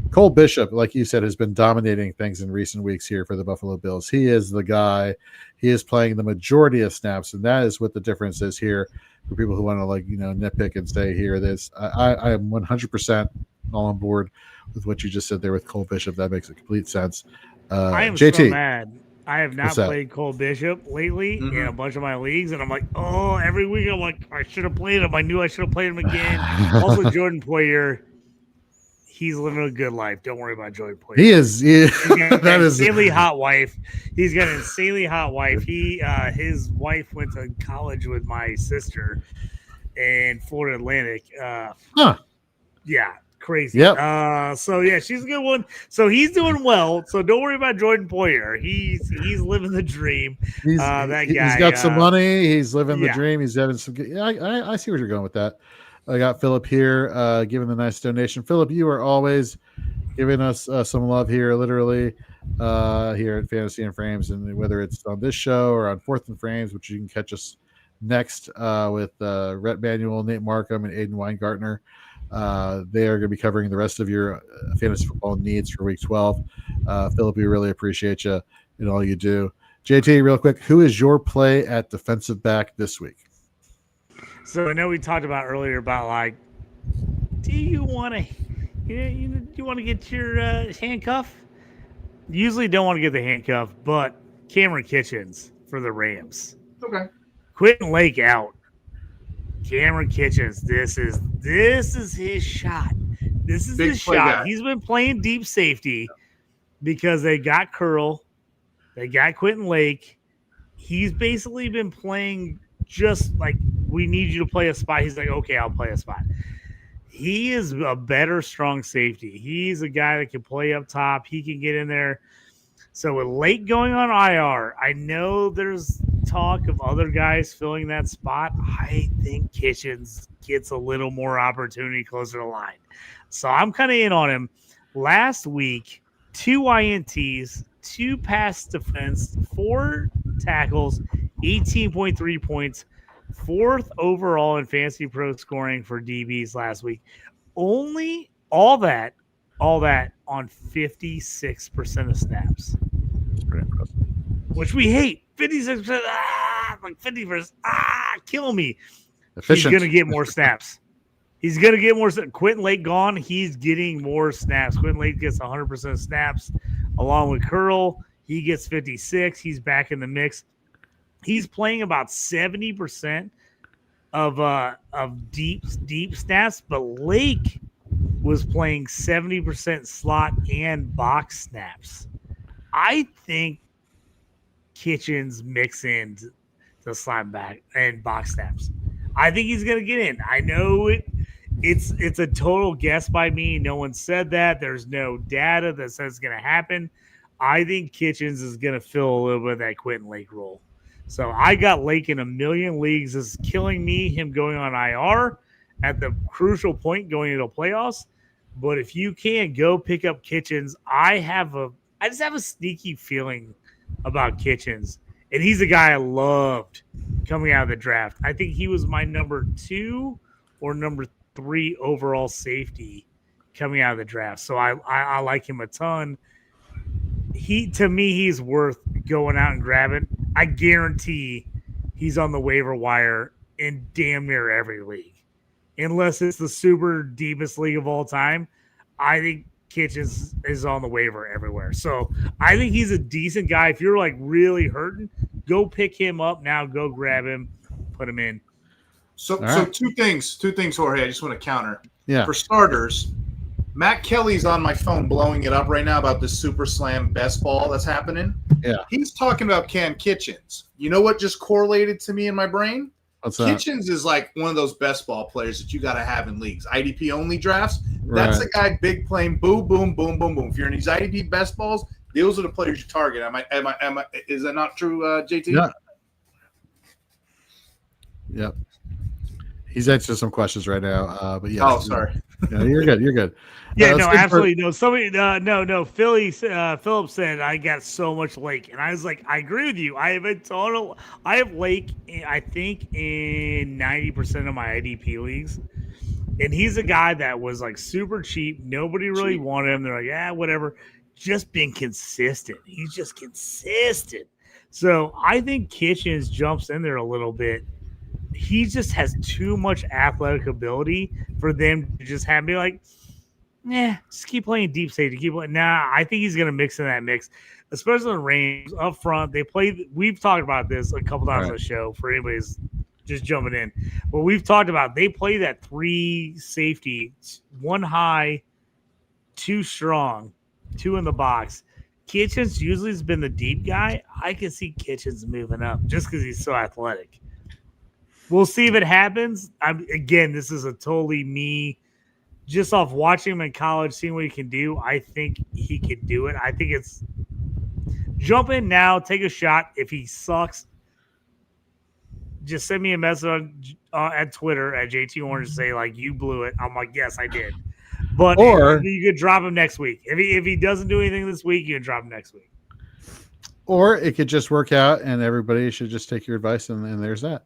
Cole Bishop, like you said, has been dominating things in recent weeks here for the Buffalo Bills. He is the guy. He is playing the majority of snaps, and that is what the difference is here for people who want to nitpick and say here. I am 100% all on board with what you just said there with Cole Bishop. That makes complete sense. I am JT, so mad. I have not what's that? played Cole Bishop lately in a bunch of my leagues, and I'm like, oh, every week I'm like, I should have played him. I knew I should have played him again. Also, Jordan Poyer, he's living a good life. Don't worry about Jordan Poyer. He is. He's got an insanely hot wife. He's got an insanely hot wife. His wife went to college with my sister in Florida Atlantic. Yeah. Crazy. Yep. So yeah, she's a good one. So he's doing well. So don't worry about Jordan Poyer. He's living the dream. That guy. He's got some money. He's living the dream. He's having some good. I see where you're going with that. I got Philip here, giving the nice donation. Philip, you are always giving us some love here, literally, here at Fantasy and Frames, and whether it's on this show or on Fourth and Frames, which you can catch us next with Rhett Manuel, Nate Markham, and Aiden Weingartner. They are going to be covering the rest of your fantasy football needs for week 12. Philip, we really appreciate you and all you do. JT, real quick, who is your play at defensive back this week? So I know we talked about earlier about do you want to, you want to get your handcuff? Usually don't want to get the handcuff, but Cameron Kitchens for the Rams. Okay. Quentin Lake out. Cameron Kitchens, this is his shot. This is his shot. Guy. He's been playing deep safety because they got Curl, they got Quentin Lake. He's basically been playing just like, we need you to play a spot. He's like, okay, I'll play a spot. He is a better strong safety. He's a guy that can play up top. He can get in there. So with Lake going on IR, I know there's talk of other guys filling that spot. I think Kitchens gets a little more opportunity closer to line. So I'm kind of in on him. Last week, 2 INTs, 2 pass defense, 4 tackles, 18.3 points, 4th overall in Fantasy Pro scoring for DBs last week. Only all that on 56% of snaps. Which we hate. 56%, like 50%, kill me. Efficient. He's going to get more snaps. He's going to get more. Quentin Lake gone. He's getting more snaps. Quentin Lake gets 100% of snaps along with Curl. He gets 56. He's back in the mix. He's playing about 70% of deep snaps, but Lake was playing 70% slot and box snaps. I think Kitchens mix in the slot back and box snaps. I think he's going to get in. I know it's a total guess by me. No one said that. There's no data that says it's going to happen. I think Kitchens is going to fill a little bit of that Quentin Lake role. So I got Lake in a million leagues. This is killing me, him going on IR at the crucial point going into the playoffs. But if you can't go pick up Kitchens, I just have a sneaky feeling about Kitchens. And he's a guy I loved coming out of the draft. I think he was my number 2 or number 3 overall safety coming out of the draft. So I like him a ton. To me, he's worth going out and grabbing. I guarantee he's on the waiver wire in damn near every league. Unless it's the super deepest league of all time, I think Kitchens is on the waiver everywhere. So I think he's a decent guy. If you're really hurting, go pick him up now. Go grab him, put him in. So two things, Jorge. I just want to counter. Yeah. For starters, Matt Kelly's on my phone blowing it up right now about this Super Slam best ball that's happening. Yeah. He's talking about Cam Kitchens. You know what just correlated to me in my brain? What's that? Kitchens is like one of those best ball players that you got to have in leagues. IDP only drafts. Right. That's the guy big playing boom, boom, boom, boom, boom. If you're in these IDP best balls, those are the players you target. Is that not true, JT? Yeah. Yep. He's answering some questions right now. But yes. Oh, sorry. You're good. You're good. Yeah, let's no, get absolutely no. Somebody, no. Philip said I got so much Lake, and I was like, I agree with you. I have Lake. I think in 90% of my IDP leagues, and he's a guy that was like super cheap. Nobody really wanted him. They're like, yeah, whatever. Just being consistent. He's just consistent. So I think Kitchens jumps in there a little bit. He just has too much athletic ability for them to just have me like, just keep playing deep safety. I think he's going to mix in that mix, especially the Rams up front. We've talked about this a couple times on the show for anybody's just jumping in. But we've talked about they play that 3 safety, 1 high, 2 strong, 2 in the box. Kitchens usually has been the deep guy. I can see Kitchens moving up just because he's so athletic. We'll see if it happens. Again, this is a totally me. Just off watching him in college, seeing what he can do, I think he could do it. I think it's jump in now, take a shot. If he sucks, just send me a message at Twitter at JT Orange and say, like, you blew it. I'm like, yes, I did. But you could drop him next week. If he doesn't do anything this week, you can drop him next week. Or it could just work out and everybody should just take your advice, and there's that.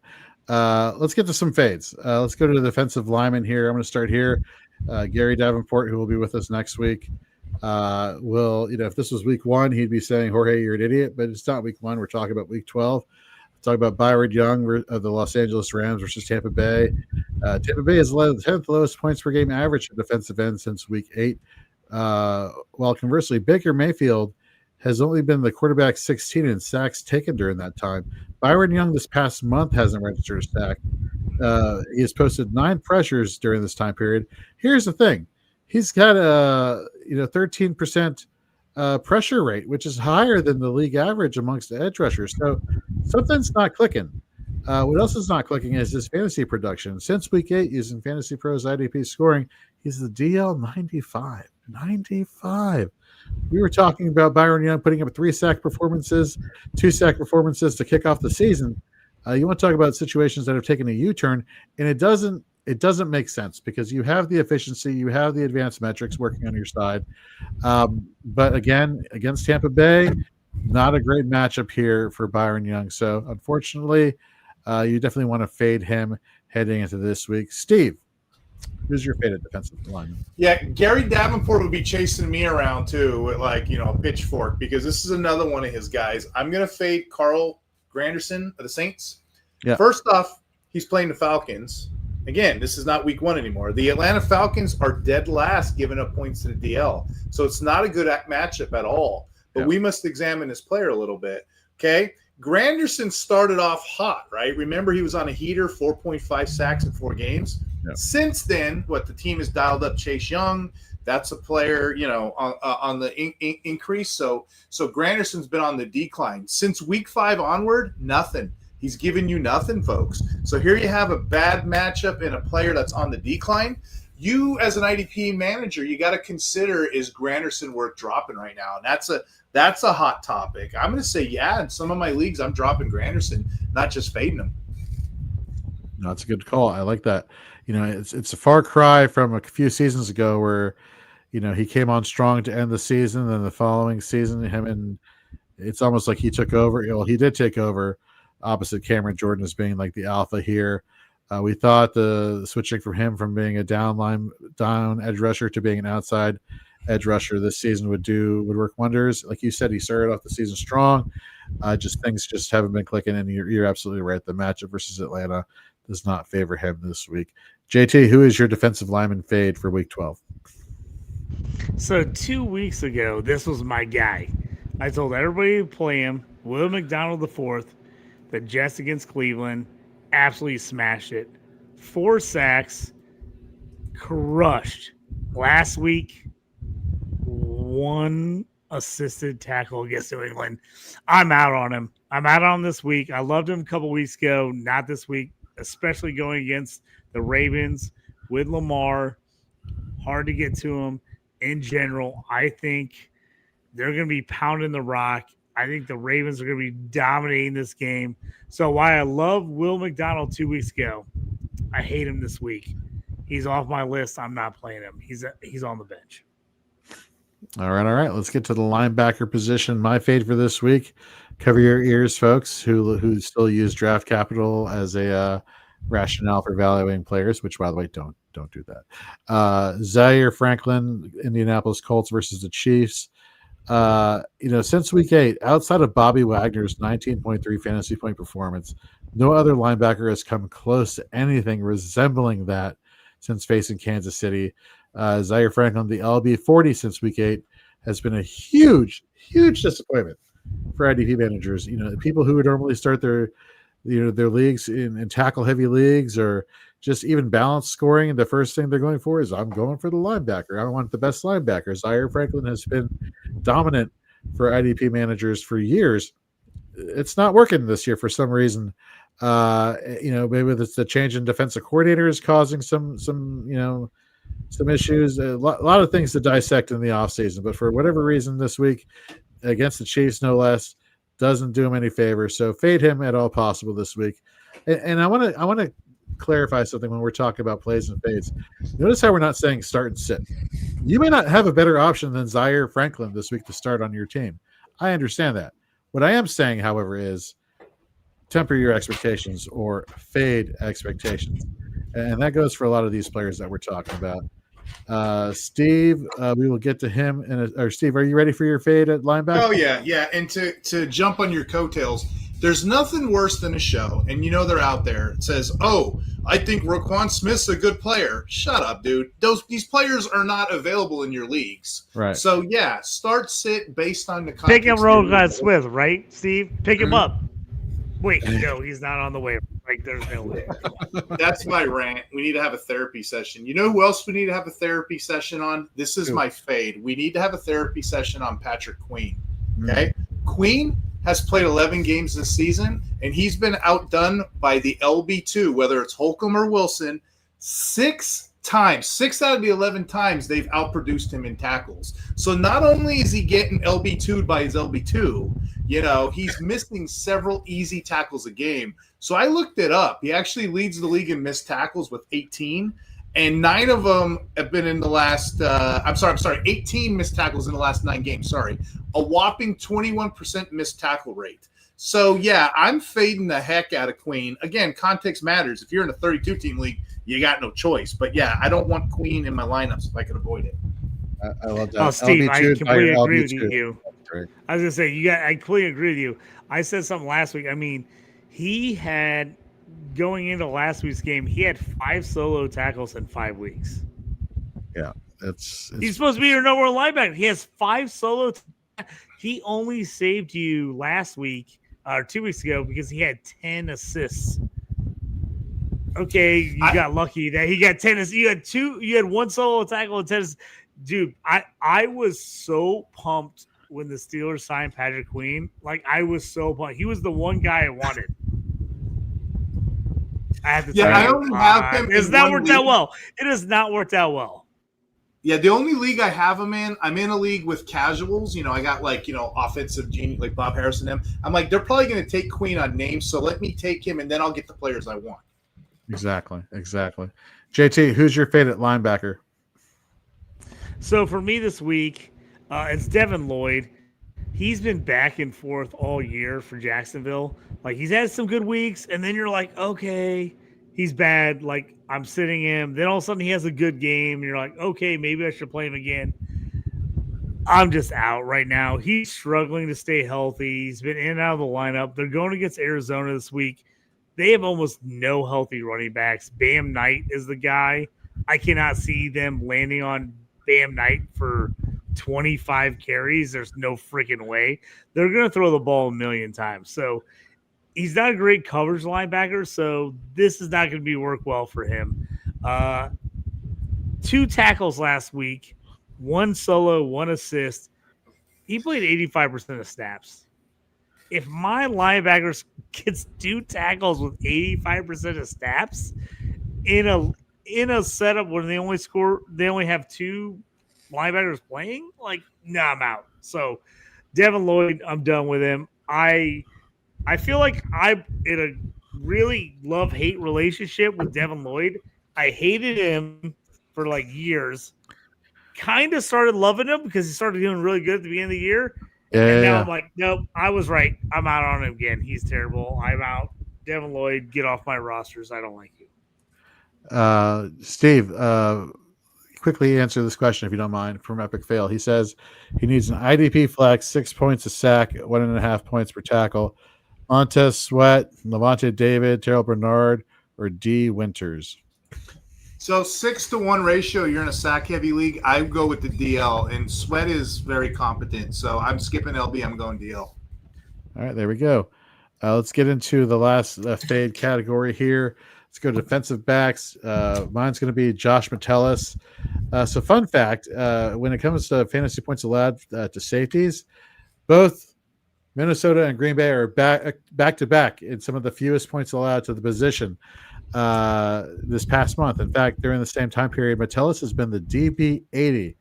Let's get to some fades. Let's go to the defensive lineman here. I'm going to start here. Gary Davenport, who will be with us next week, if this was week 1, he'd be saying, Jorge, you're an idiot, but it's not week 1. We're talking about week 12. Talk about Byron Young of the Los Angeles Rams versus Tampa Bay. Tampa Bay has led the 10th lowest points per game average for defensive end since week 8. While conversely, Baker Mayfield has only been the quarterback 16 in sacks taken during that time. Byron Young this past month hasn't registered a sack. He has posted 9 pressures during this time period. Here's the thing. He's got a 13% pressure rate, which is higher than the league average amongst the edge rushers. So something's not clicking. What else is not clicking is his fantasy production. Since week 8, using Fantasy Pros IDP scoring, he's the DL 95. 95. We were talking about Byron Young putting up 3 sack performances, 2 sack performances to kick off the season. You want to talk about situations that have taken a U-turn, and it doesn't make sense because you have the efficiency, you have the advanced metrics working on your side. But again, against Tampa Bay, not a great matchup here for Byron Young. So unfortunately, you definitely want to fade him heading into this week. Steve, who's your faded defensive lineman? Yeah, Gary Davenport would be chasing me around too with a pitchfork because this is another one of his guys. I'm going to fade Carl Granderson of the Saints. Yeah. First off, he's playing the Falcons. Again, this is not week 1 anymore. The Atlanta Falcons are dead last giving up points to the DL. So it's not a good matchup at all. But we must examine this player a little bit. Okay? Granderson started off hot, right? Remember, he was on a heater, 4.5 sacks in 4 games. Yeah. Since then, the team has dialed up Chase Young. That's a player, on the increase. So Granderson's been on the decline. Since week 5 onward, nothing. He's giving you nothing, folks. So here you have a bad matchup and a player that's on the decline. You, as an IDP manager, you got to consider, is Granderson worth dropping right now? And that's a hot topic. I'm going to say, in some of my leagues, I'm dropping Granderson, not just fading him. No, that's a good call. I like that. It's a far cry from a few seasons ago where, he came on strong to end the season. Then the following season, it's almost like he took over. Well, he did take over opposite Cameron Jordan as being like the alpha here. We thought the switching from him from being a down edge rusher to being an outside edge rusher this season would work wonders. Like you said, he started off the season strong. Things just haven't been clicking, and you're absolutely right. The matchup versus Atlanta does not favor him this week. JT, who is your defensive lineman fade for week 12? So 2 weeks ago, this was my guy. I told everybody to play him. Will McDonald IV, the Jets against Cleveland, absolutely smashed it. 4 sacks, crushed. Last week, 1 assisted tackle against New England. I'm out on him. I'm out on him this week. I loved him a couple weeks ago, not this week, especially going against the Ravens with Lamar. Hard to get to him. In general, I think they're going to be pounding the rock. I think the Ravens are going to be dominating this game. So while I love Will McDonald 2 weeks ago, I hate him this week. He's off my list. I'm not playing him. He's on the bench. All right. Let's get to the linebacker position. My fade for this week. Cover your ears, folks, who still use draft capital as a rationale for valuing players. Which, by the way, don't do that. Zaire Franklin, Indianapolis Colts versus the Chiefs. Since week 8, outside of Bobby Wagner's 19.3 fantasy point performance, no other linebacker has come close to anything resembling that since facing Kansas City. Zaire Franklin, the LB40 since week 8, has been a huge disappointment for IDP managers. People who would normally start their leagues in tackle heavy leagues or just even balanced scoring, and the first thing they're going for is, I'm going for the linebacker. I want the best linebacker. Zaire Franklin has been dominant for IDP managers for years. It's not working this year for some reason. Maybe it's the change in defensive coordinators causing some issues. A lot of things to dissect in the offseason, but for whatever reason this week against the Chiefs, no less, doesn't do him any favor. So fade him at all possible this week. And I want to clarify something when we're talking about plays and fades. Notice how we're not saying start and sit. You may not have a better option than Zaire Franklin this week to start on your team. I understand that. What I am saying, however, is temper your expectations or fade expectations. And that goes for a lot of these players that we're talking about. Steve, we will get to him. Steve, are you ready for your fade at linebacker? Oh, yeah. And to jump on your coattails, there's nothing worse than a show, and they're out there. It says, "Oh, I think Roquan Smith's a good player." Shut up, dude. These players are not available in your leagues. Right. So, yeah, start sit based on the context. Pick him Roquan Smith, right, Steve? Pick him up. Wait, no, he's not on the waiver. Like, there's no way. That's my rant. We need to have a therapy session. You know who else we need to have a therapy session on? This is my fade. We need to have a therapy session on Patrick Queen. Okay? Queen has played 11 games this season, and he's been outdone by the LB2, whether it's Holcomb or Wilson, 6 times. 6 out of the 11 times they've outproduced him in tackles. So not only is he getting LB2'd by his LB2, he's missing several easy tackles a game. So I looked it up. He actually leads the league in missed tackles with 18, and 9 of them have been in the last 18 missed tackles in the last 9 games. A whopping 21% missed tackle rate. So, yeah, I'm fading the heck out of Queen. Again, context matters. If you're in a 32-team league, you got no choice. But, yeah, I don't want Queen in my lineups if I can avoid it. I love that. Oh, Steve, I completely agree with LB2. you. I was going to say, I completely agree with you. I said something last week. I mean, he had, going into last week's game, he had 5 solo tackles in 5 weeks. Yeah. He's supposed to be your number 1 linebacker. He has 5 solo He only saved you last week or 2 weeks ago because he had 10 assists. Okay, you got lucky that he got 10 assists. You had 1 solo tackle and 10 assists. Dude, I was so pumped when the Steelers signed Patrick Queen. Like, I was so pumped. He was the one guy I wanted. I only have him. It has not worked out well. It has not worked out well. Yeah, the only league I have him in, I'm in a league with casuals. I got offensive genius like Bob Harris and them. I'm like, they're probably going to take Queen on names, so let me take him, and then I'll get the players I want. Exactly. JT, who's your favorite linebacker? So for me this week, it's Devin Lloyd. He's been back and forth all year for Jacksonville. Like, he's had some good weeks, and then you're like, okay, he's bad. Like, I'm sitting him. Then all of a sudden he has a good game, and you're like, okay, maybe I should play him again. I'm just out right now. He's struggling to stay healthy. He's been in and out of the lineup. They're going against Arizona this week. They have almost no healthy running backs. Bam Knight is the guy. I cannot see them landing on Bam Knight for 25 carries. There's no freaking way. They're going to throw the ball a million times. So he's not a great coverage linebacker, so this is not going to work well for him. 2 tackles last week, 1 solo, 1 assist. He played 85% of snaps. If my linebacker gets 2 tackles with 85% of snaps in a setup where they only have 2 linebackers playing, I'm out. So Devin Lloyd, I'm done with him. I feel like I'm in a really love-hate relationship with Devin Lloyd. I hated him for like years. Kind of started loving him because he started doing really good at the beginning of the year. And now I'm like, nope, I was right. I'm out on him again. He's terrible. I'm out. Devin Lloyd, get off my rosters. I don't like you. Steve, quickly answer this question if you don't mind from Epic Fail. He says he needs an IDP flex, 6 points a sack, 1.5 points per tackle. Montez Sweat, Levante David, Terrell Bernard, or D Winters. So 6-to-1 ratio, you're in a sack heavy league. I go with the DL, and Sweat is very competent. So I'm skipping LB. I'm going DL. All right, there we go. Let's get into the last fade category here. Let's go to defensive backs. Mine's going to be Josh Metellus. So fun fact, when it comes to fantasy points allowed to safeties, both Minnesota and Green Bay are back to back in some of the fewest points allowed to the position this past month. In fact, during the same time period, Metellus has been the DB 80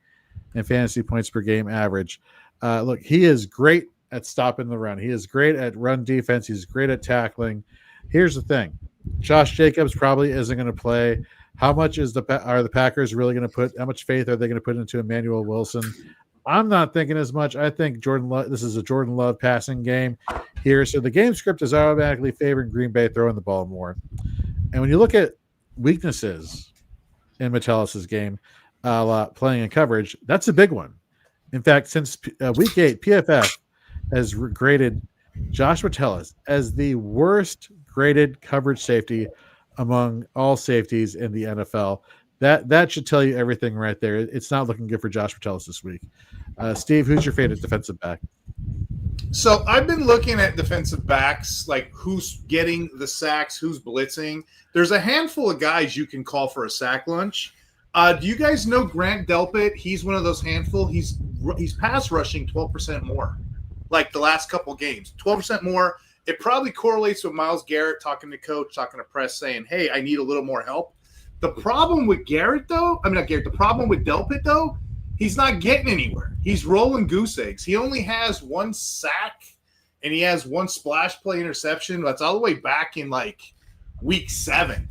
in fantasy points per game average. Look, he is great at stopping the run. He is great at run defense. He's great at tackling. Here's the thing. Josh Jacobs probably isn't going to play. How much are the Packers really going to put? How much faith are they going to put into Emmanuel Wilson? I'm not thinking as much. I think this is a Jordan Love passing game here. So the game script is automatically favoring Green Bay throwing the ball more. And when you look at weaknesses in Metellus' game, playing in coverage, that's a big one. In fact, since week 8, PFF has graded Josh Metellus as the worst graded coverage safety among all safeties in the NFL. That should tell you everything right there. It's not looking good for Josh Metellus this week. Steve, who's your favorite defensive back? So I've been looking at defensive backs, like who's getting the sacks, who's blitzing. There's a handful of guys you can call for a sack lunch. Do you guys know Grant Delpit? He's one of those handful. He's pass rushing 12% more, like the last couple games, 12% more. It probably correlates with Myles Garrett talking to coach, talking to press, saying, hey, I need a little more help. The problem with the problem with Delpit, though, he's not getting anywhere. He's rolling goose eggs. He only has one sack, and he has one splash play interception. That's all the way back in, like, week 7.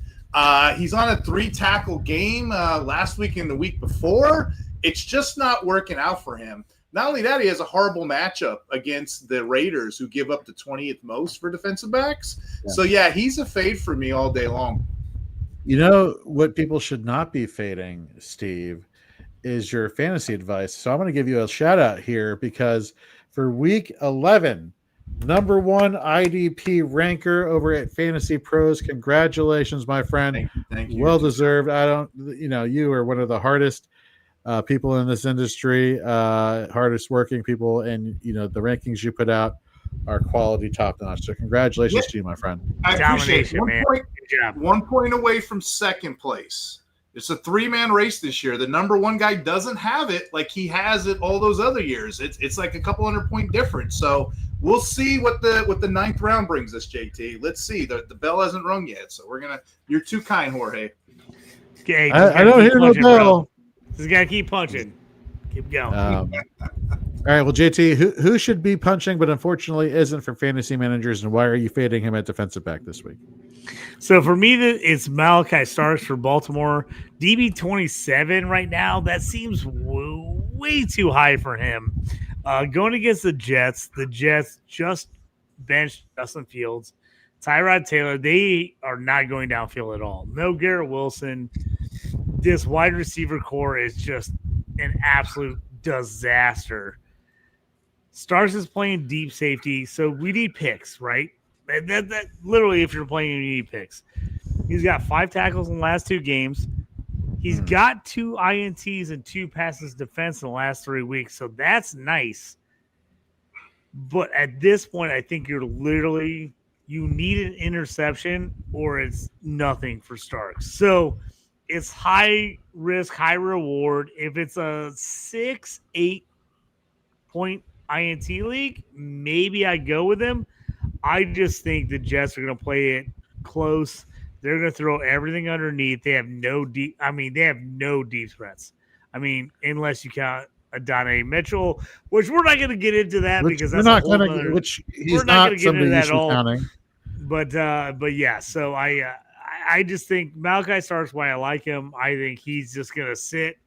He's on a 3-tackle game last week and the week before. It's just not working out for him. Not only that, he has a horrible matchup against the Raiders, who give up the 20th most for defensive backs. Yeah. So, yeah, he's a fade for me all day long. You know what people should not be fading, Steve, is your fantasy advice. So I'm going to give you a shout-out here because for week 11, number 1 IDP ranker over at Fantasy Pros. Congratulations, my friend. Thank you. Well deserved. You are one of the hardest people in this industry, hardest working people, and the rankings you put out are quality, top notch. So congratulations to you, my friend. I appreciate it. 1 point away from second place. It's a 3-man race this year. The number 1 guy doesn't have it like he has it all those other years. It's like a couple 100-point difference. So we'll see what the 9th round brings us, JT. Let's see. The bell hasn't rung yet, so you're too kind, Jorge. Okay, I don't hear no bell. Just gotta keep punching. Keep going. All right, well, JT, who should be punching, but unfortunately isn't for fantasy managers, and why are you fading him at defensive back this week? So for me, it's Malachi Starks for Baltimore. DB 27 right now. That seems way too high for him. Going against the Jets just benched Justin Fields. Tyrod Taylor, they are not going downfield at all. No Garrett Wilson. This wide receiver core is just an absolute disaster. Starks is playing deep safety, so we need picks, right? That literally, if you're playing, you need picks. He's got 5 tackles in the last 2 games. He's got 2 INTs and 2 passes defense in the last 3 weeks, so that's nice. But at this point, I think you need an interception or it's nothing for Starks. So it's high risk, high reward. If it's a 6-8 point INT league, maybe I go with him. I just think the Jets are going to play it close. They're going to throw everything underneath. They have no deep threats. Unless you count Adonai Mitchell, which we're not going to get into that because that's we're not going to get into that all. But yeah, so I just think Malachi Stark's why I like him. I think he's just gonna sit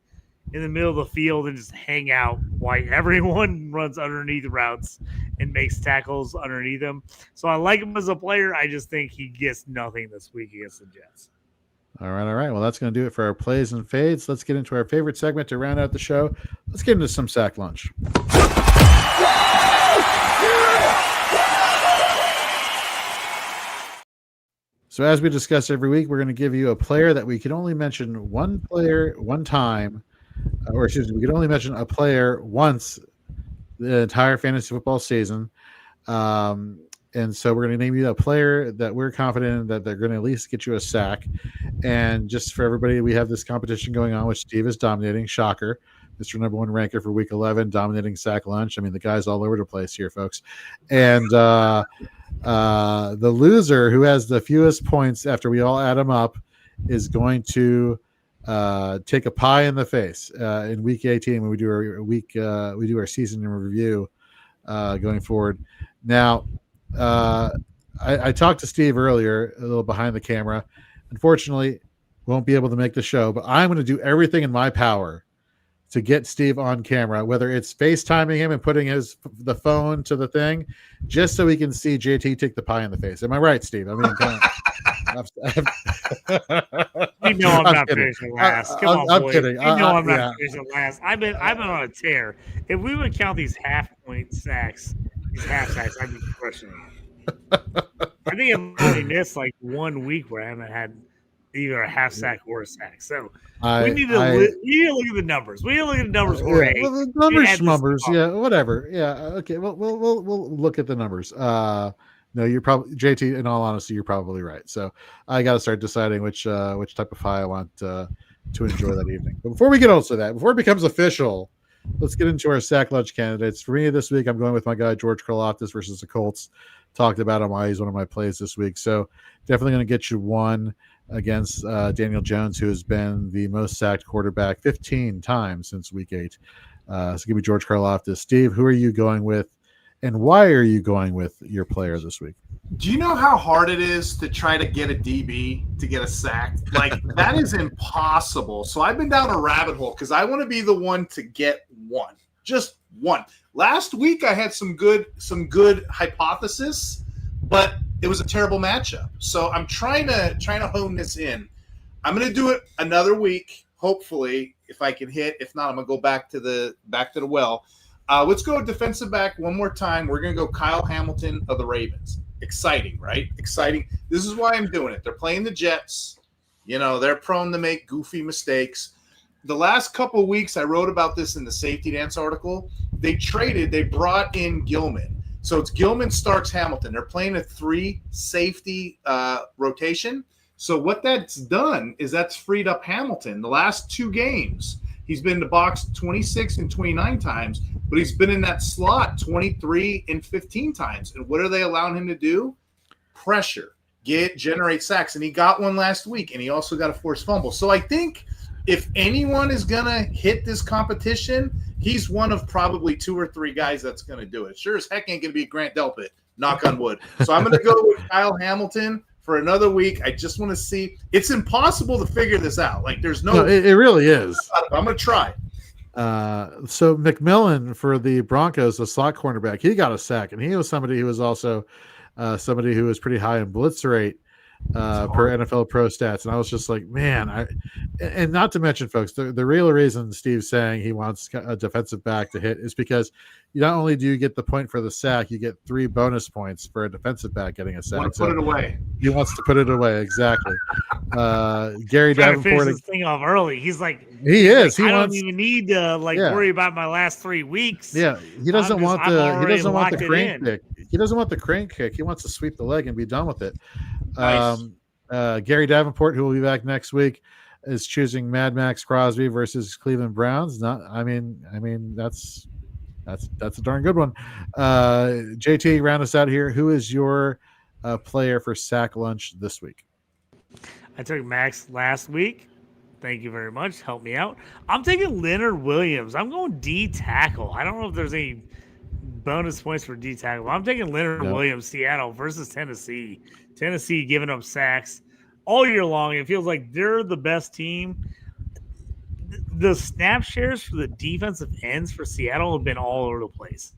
in the middle of the field and just hang out while everyone runs underneath routes and makes tackles underneath him. So I like him as a player. I just think he gets nothing this week against the Jets. All right. Well, that's going to do it for our plays and fades. Let's get into our favorite segment to round out the show. Let's get into some sack lunch. So as we discuss every week, we're going to give you a player that we can only mention one player one time, or excuse me, we can only mention a player once the entire fantasy football season. And so we're going to name you a player that we're confident in that they're going to at least get you a sack. And just for everybody, we have this competition going on, which Steve is dominating. Shocker. Mr. Number One ranker for week 11, dominating sack lunch. I mean, the guy's all over the place here, folks. And the loser who has the fewest points after we all add them up is going to take a pie in the face in week 18 when we do our season in review going forward. Now, I talked to Steve earlier, a little behind the camera. Unfortunately, won't be able to make the show, but I'm going to do everything in my power to get Steve on camera, whether it's FaceTiming him and putting the phone to the thing, just so we can see JT take the pie in the face. Am I right, Steve? I mean, you know I'm not finishing last. Come on, I'm boys. kidding. You know I'm not finishing last. I've been on a tear. If we would count these half-point sacks, I'd be crushing it. I think I've only missed like 1 week where I haven't had either a half sack or a sack. So we need to look at the numbers. We need to look at the numbers. Jorge. Well, the numbers, yeah, whatever. Yeah, okay. Well, we'll look at the numbers. No, you're probably JT. In all honesty, you're probably right. So I got to start deciding which type of pie I want to enjoy that evening. But before we get also that, before it becomes official, let's get into our sack lunch candidates. For me this week, I'm going with my guy George Karlaftis versus the Colts. Talked about him why he's one of my plays this week. So definitely going to get you one against Daniel Jones, who has been the most sacked quarterback 15 times since week 8. So give me George Karlaftis. Steve, who are you going with, and why are you going with your player this week? Do you know how hard it is to try to get a DB to get a sack? Like, that is impossible. So I've been down a rabbit hole because I want to be the one to get one. Just one. Last week I had some good hypothesis, but it was a terrible matchup. So I'm trying to hone this in. I'm going to do it another week, hopefully, if I can hit. If not, I'm going to go back to the well. Let's go defensive back one more time. We're going to go Kyle Hamilton of the Ravens. Exciting, right? Exciting. This is why I'm doing it. They're playing the Jets. You know, they're prone to make goofy mistakes. The last couple of weeks, I wrote about this in the Safety Dance article. They brought in Gilman. So it's Gilman, Starks, Hamilton. They're playing a 3-safety rotation. So what that's done is that's freed up Hamilton. The last 2 games, he's been in the box 26 and 29 times, but he's been in that slot 23 and 15 times. And what are they allowing him to do? Pressure, generate sacks. And he got one last week, and he also got a forced fumble. So I think if anyone is going to hit this competition, he's one of probably 2 or 3 guys that's going to do it. Sure as heck ain't going to be Grant Delpit, knock on wood. So I'm going to go with Kyle Hamilton for another week. I just want to see. It's impossible to figure this out. Like, there's no it really is. I'm going to try. So McMillan for the Broncos, the slot cornerback, he got a sack, and he was somebody who was also somebody who was pretty high in blitz rate per NFL Pro Stats. And I was just like, man, and not to mention, folks, the real reason Steve's saying he wants a defensive back to hit is because not only do you get the point for the sack, you get 3 bonus points for a defensive back getting a sack. Put it away. He wants to put it away. Exactly. Gary Davenport. This thing off early. He's like, he is. Like, I don't even need to worry about my last 3 weeks. Yeah, he doesn't want the crane kick. He doesn't want the crane kick. He wants to sweep the leg and be done with it. Nice. Gary Davenport, who will be back next week, is choosing Mad Max Crosby versus Cleveland Browns. I mean that's a darn good one. JT, round us out here. Who is your player for sack lunch this week? I took Max last week. Thank you very much. Help me out. I'm taking Leonard Williams. I'm going D tackle. I don't know if there's any bonus points for D tackle. I'm taking Leonard Williams, Seattle versus Tennessee. Tennessee giving up sacks all year long. It feels like they're the best team. The snap shares for the defensive ends for Seattle have been all over the place.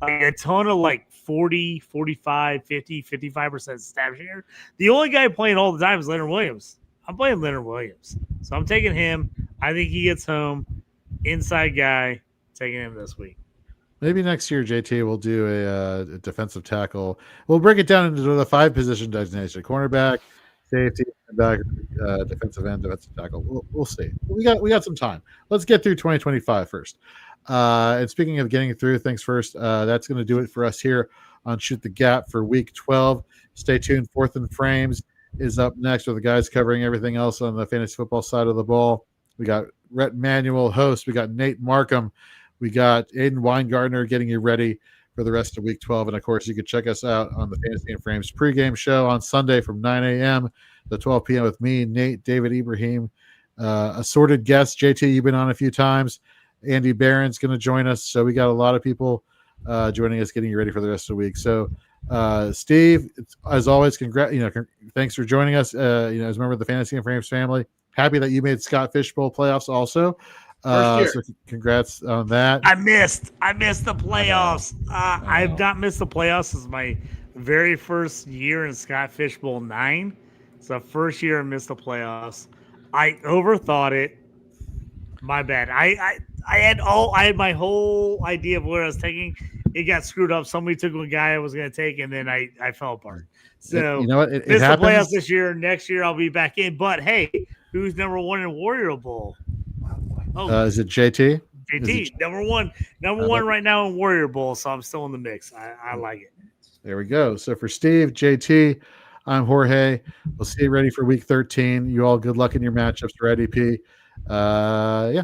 Like a ton of like 40, 45, 50, 55% snap share. The only guy playing all the time is Leonard Williams. I'm playing Leonard Williams. So I'm taking him. I think he gets home. Inside guy, taking him this week. Maybe next year, JT will do a defensive tackle. We'll break it down into the 5 position designation: cornerback, safety, back, defensive end, defensive tackle. We'll see. We got some time. Let's get through 2025 first. And speaking of getting through things first, that's going to do it for us here on Shoot the Gap for week 12. Stay tuned. Fourth and Frames is up next with the guys covering everything else on the fantasy football side of the ball. We got Rhett Manuel host. We got Nate Markham. We got Aiden Weingartner getting you ready for the rest of week 12. And of course, you can check us out on the Fantasy and Frames pregame show on Sunday from 9 a.m. to 12 p.m. with me, Nate, David Ibrahim, assorted guests. JT, you've been on a few times. Andy Barron's going to join us. So we got a lot of people joining us, getting you ready for the rest of the week. So Steve, as always, thanks for joining us. As a member of the Fantasy and Frames family, happy that you made Scott Fishbowl playoffs also. So congrats on that. I missed the playoffs. I've not missed the playoffs since my very first year in Scott Fishbowl 9. It's the first year I missed the playoffs. I overthought it. My bad. I had my whole idea of where I was taking. It got screwed up. Somebody took a guy I was going to take, and then I fell apart. So you know what? Missed the playoffs this year. Next year I'll be back in. But hey, who's number 1 in Warrior Bowl? Oh, is it JT? JT, number one right now in Warrior Bowl, so I'm still in the mix. I like it. There we go. So for Steve, JT, I'm Jorge. We'll see you ready for week 13. You all good luck in your matchups for IDP. Yeah.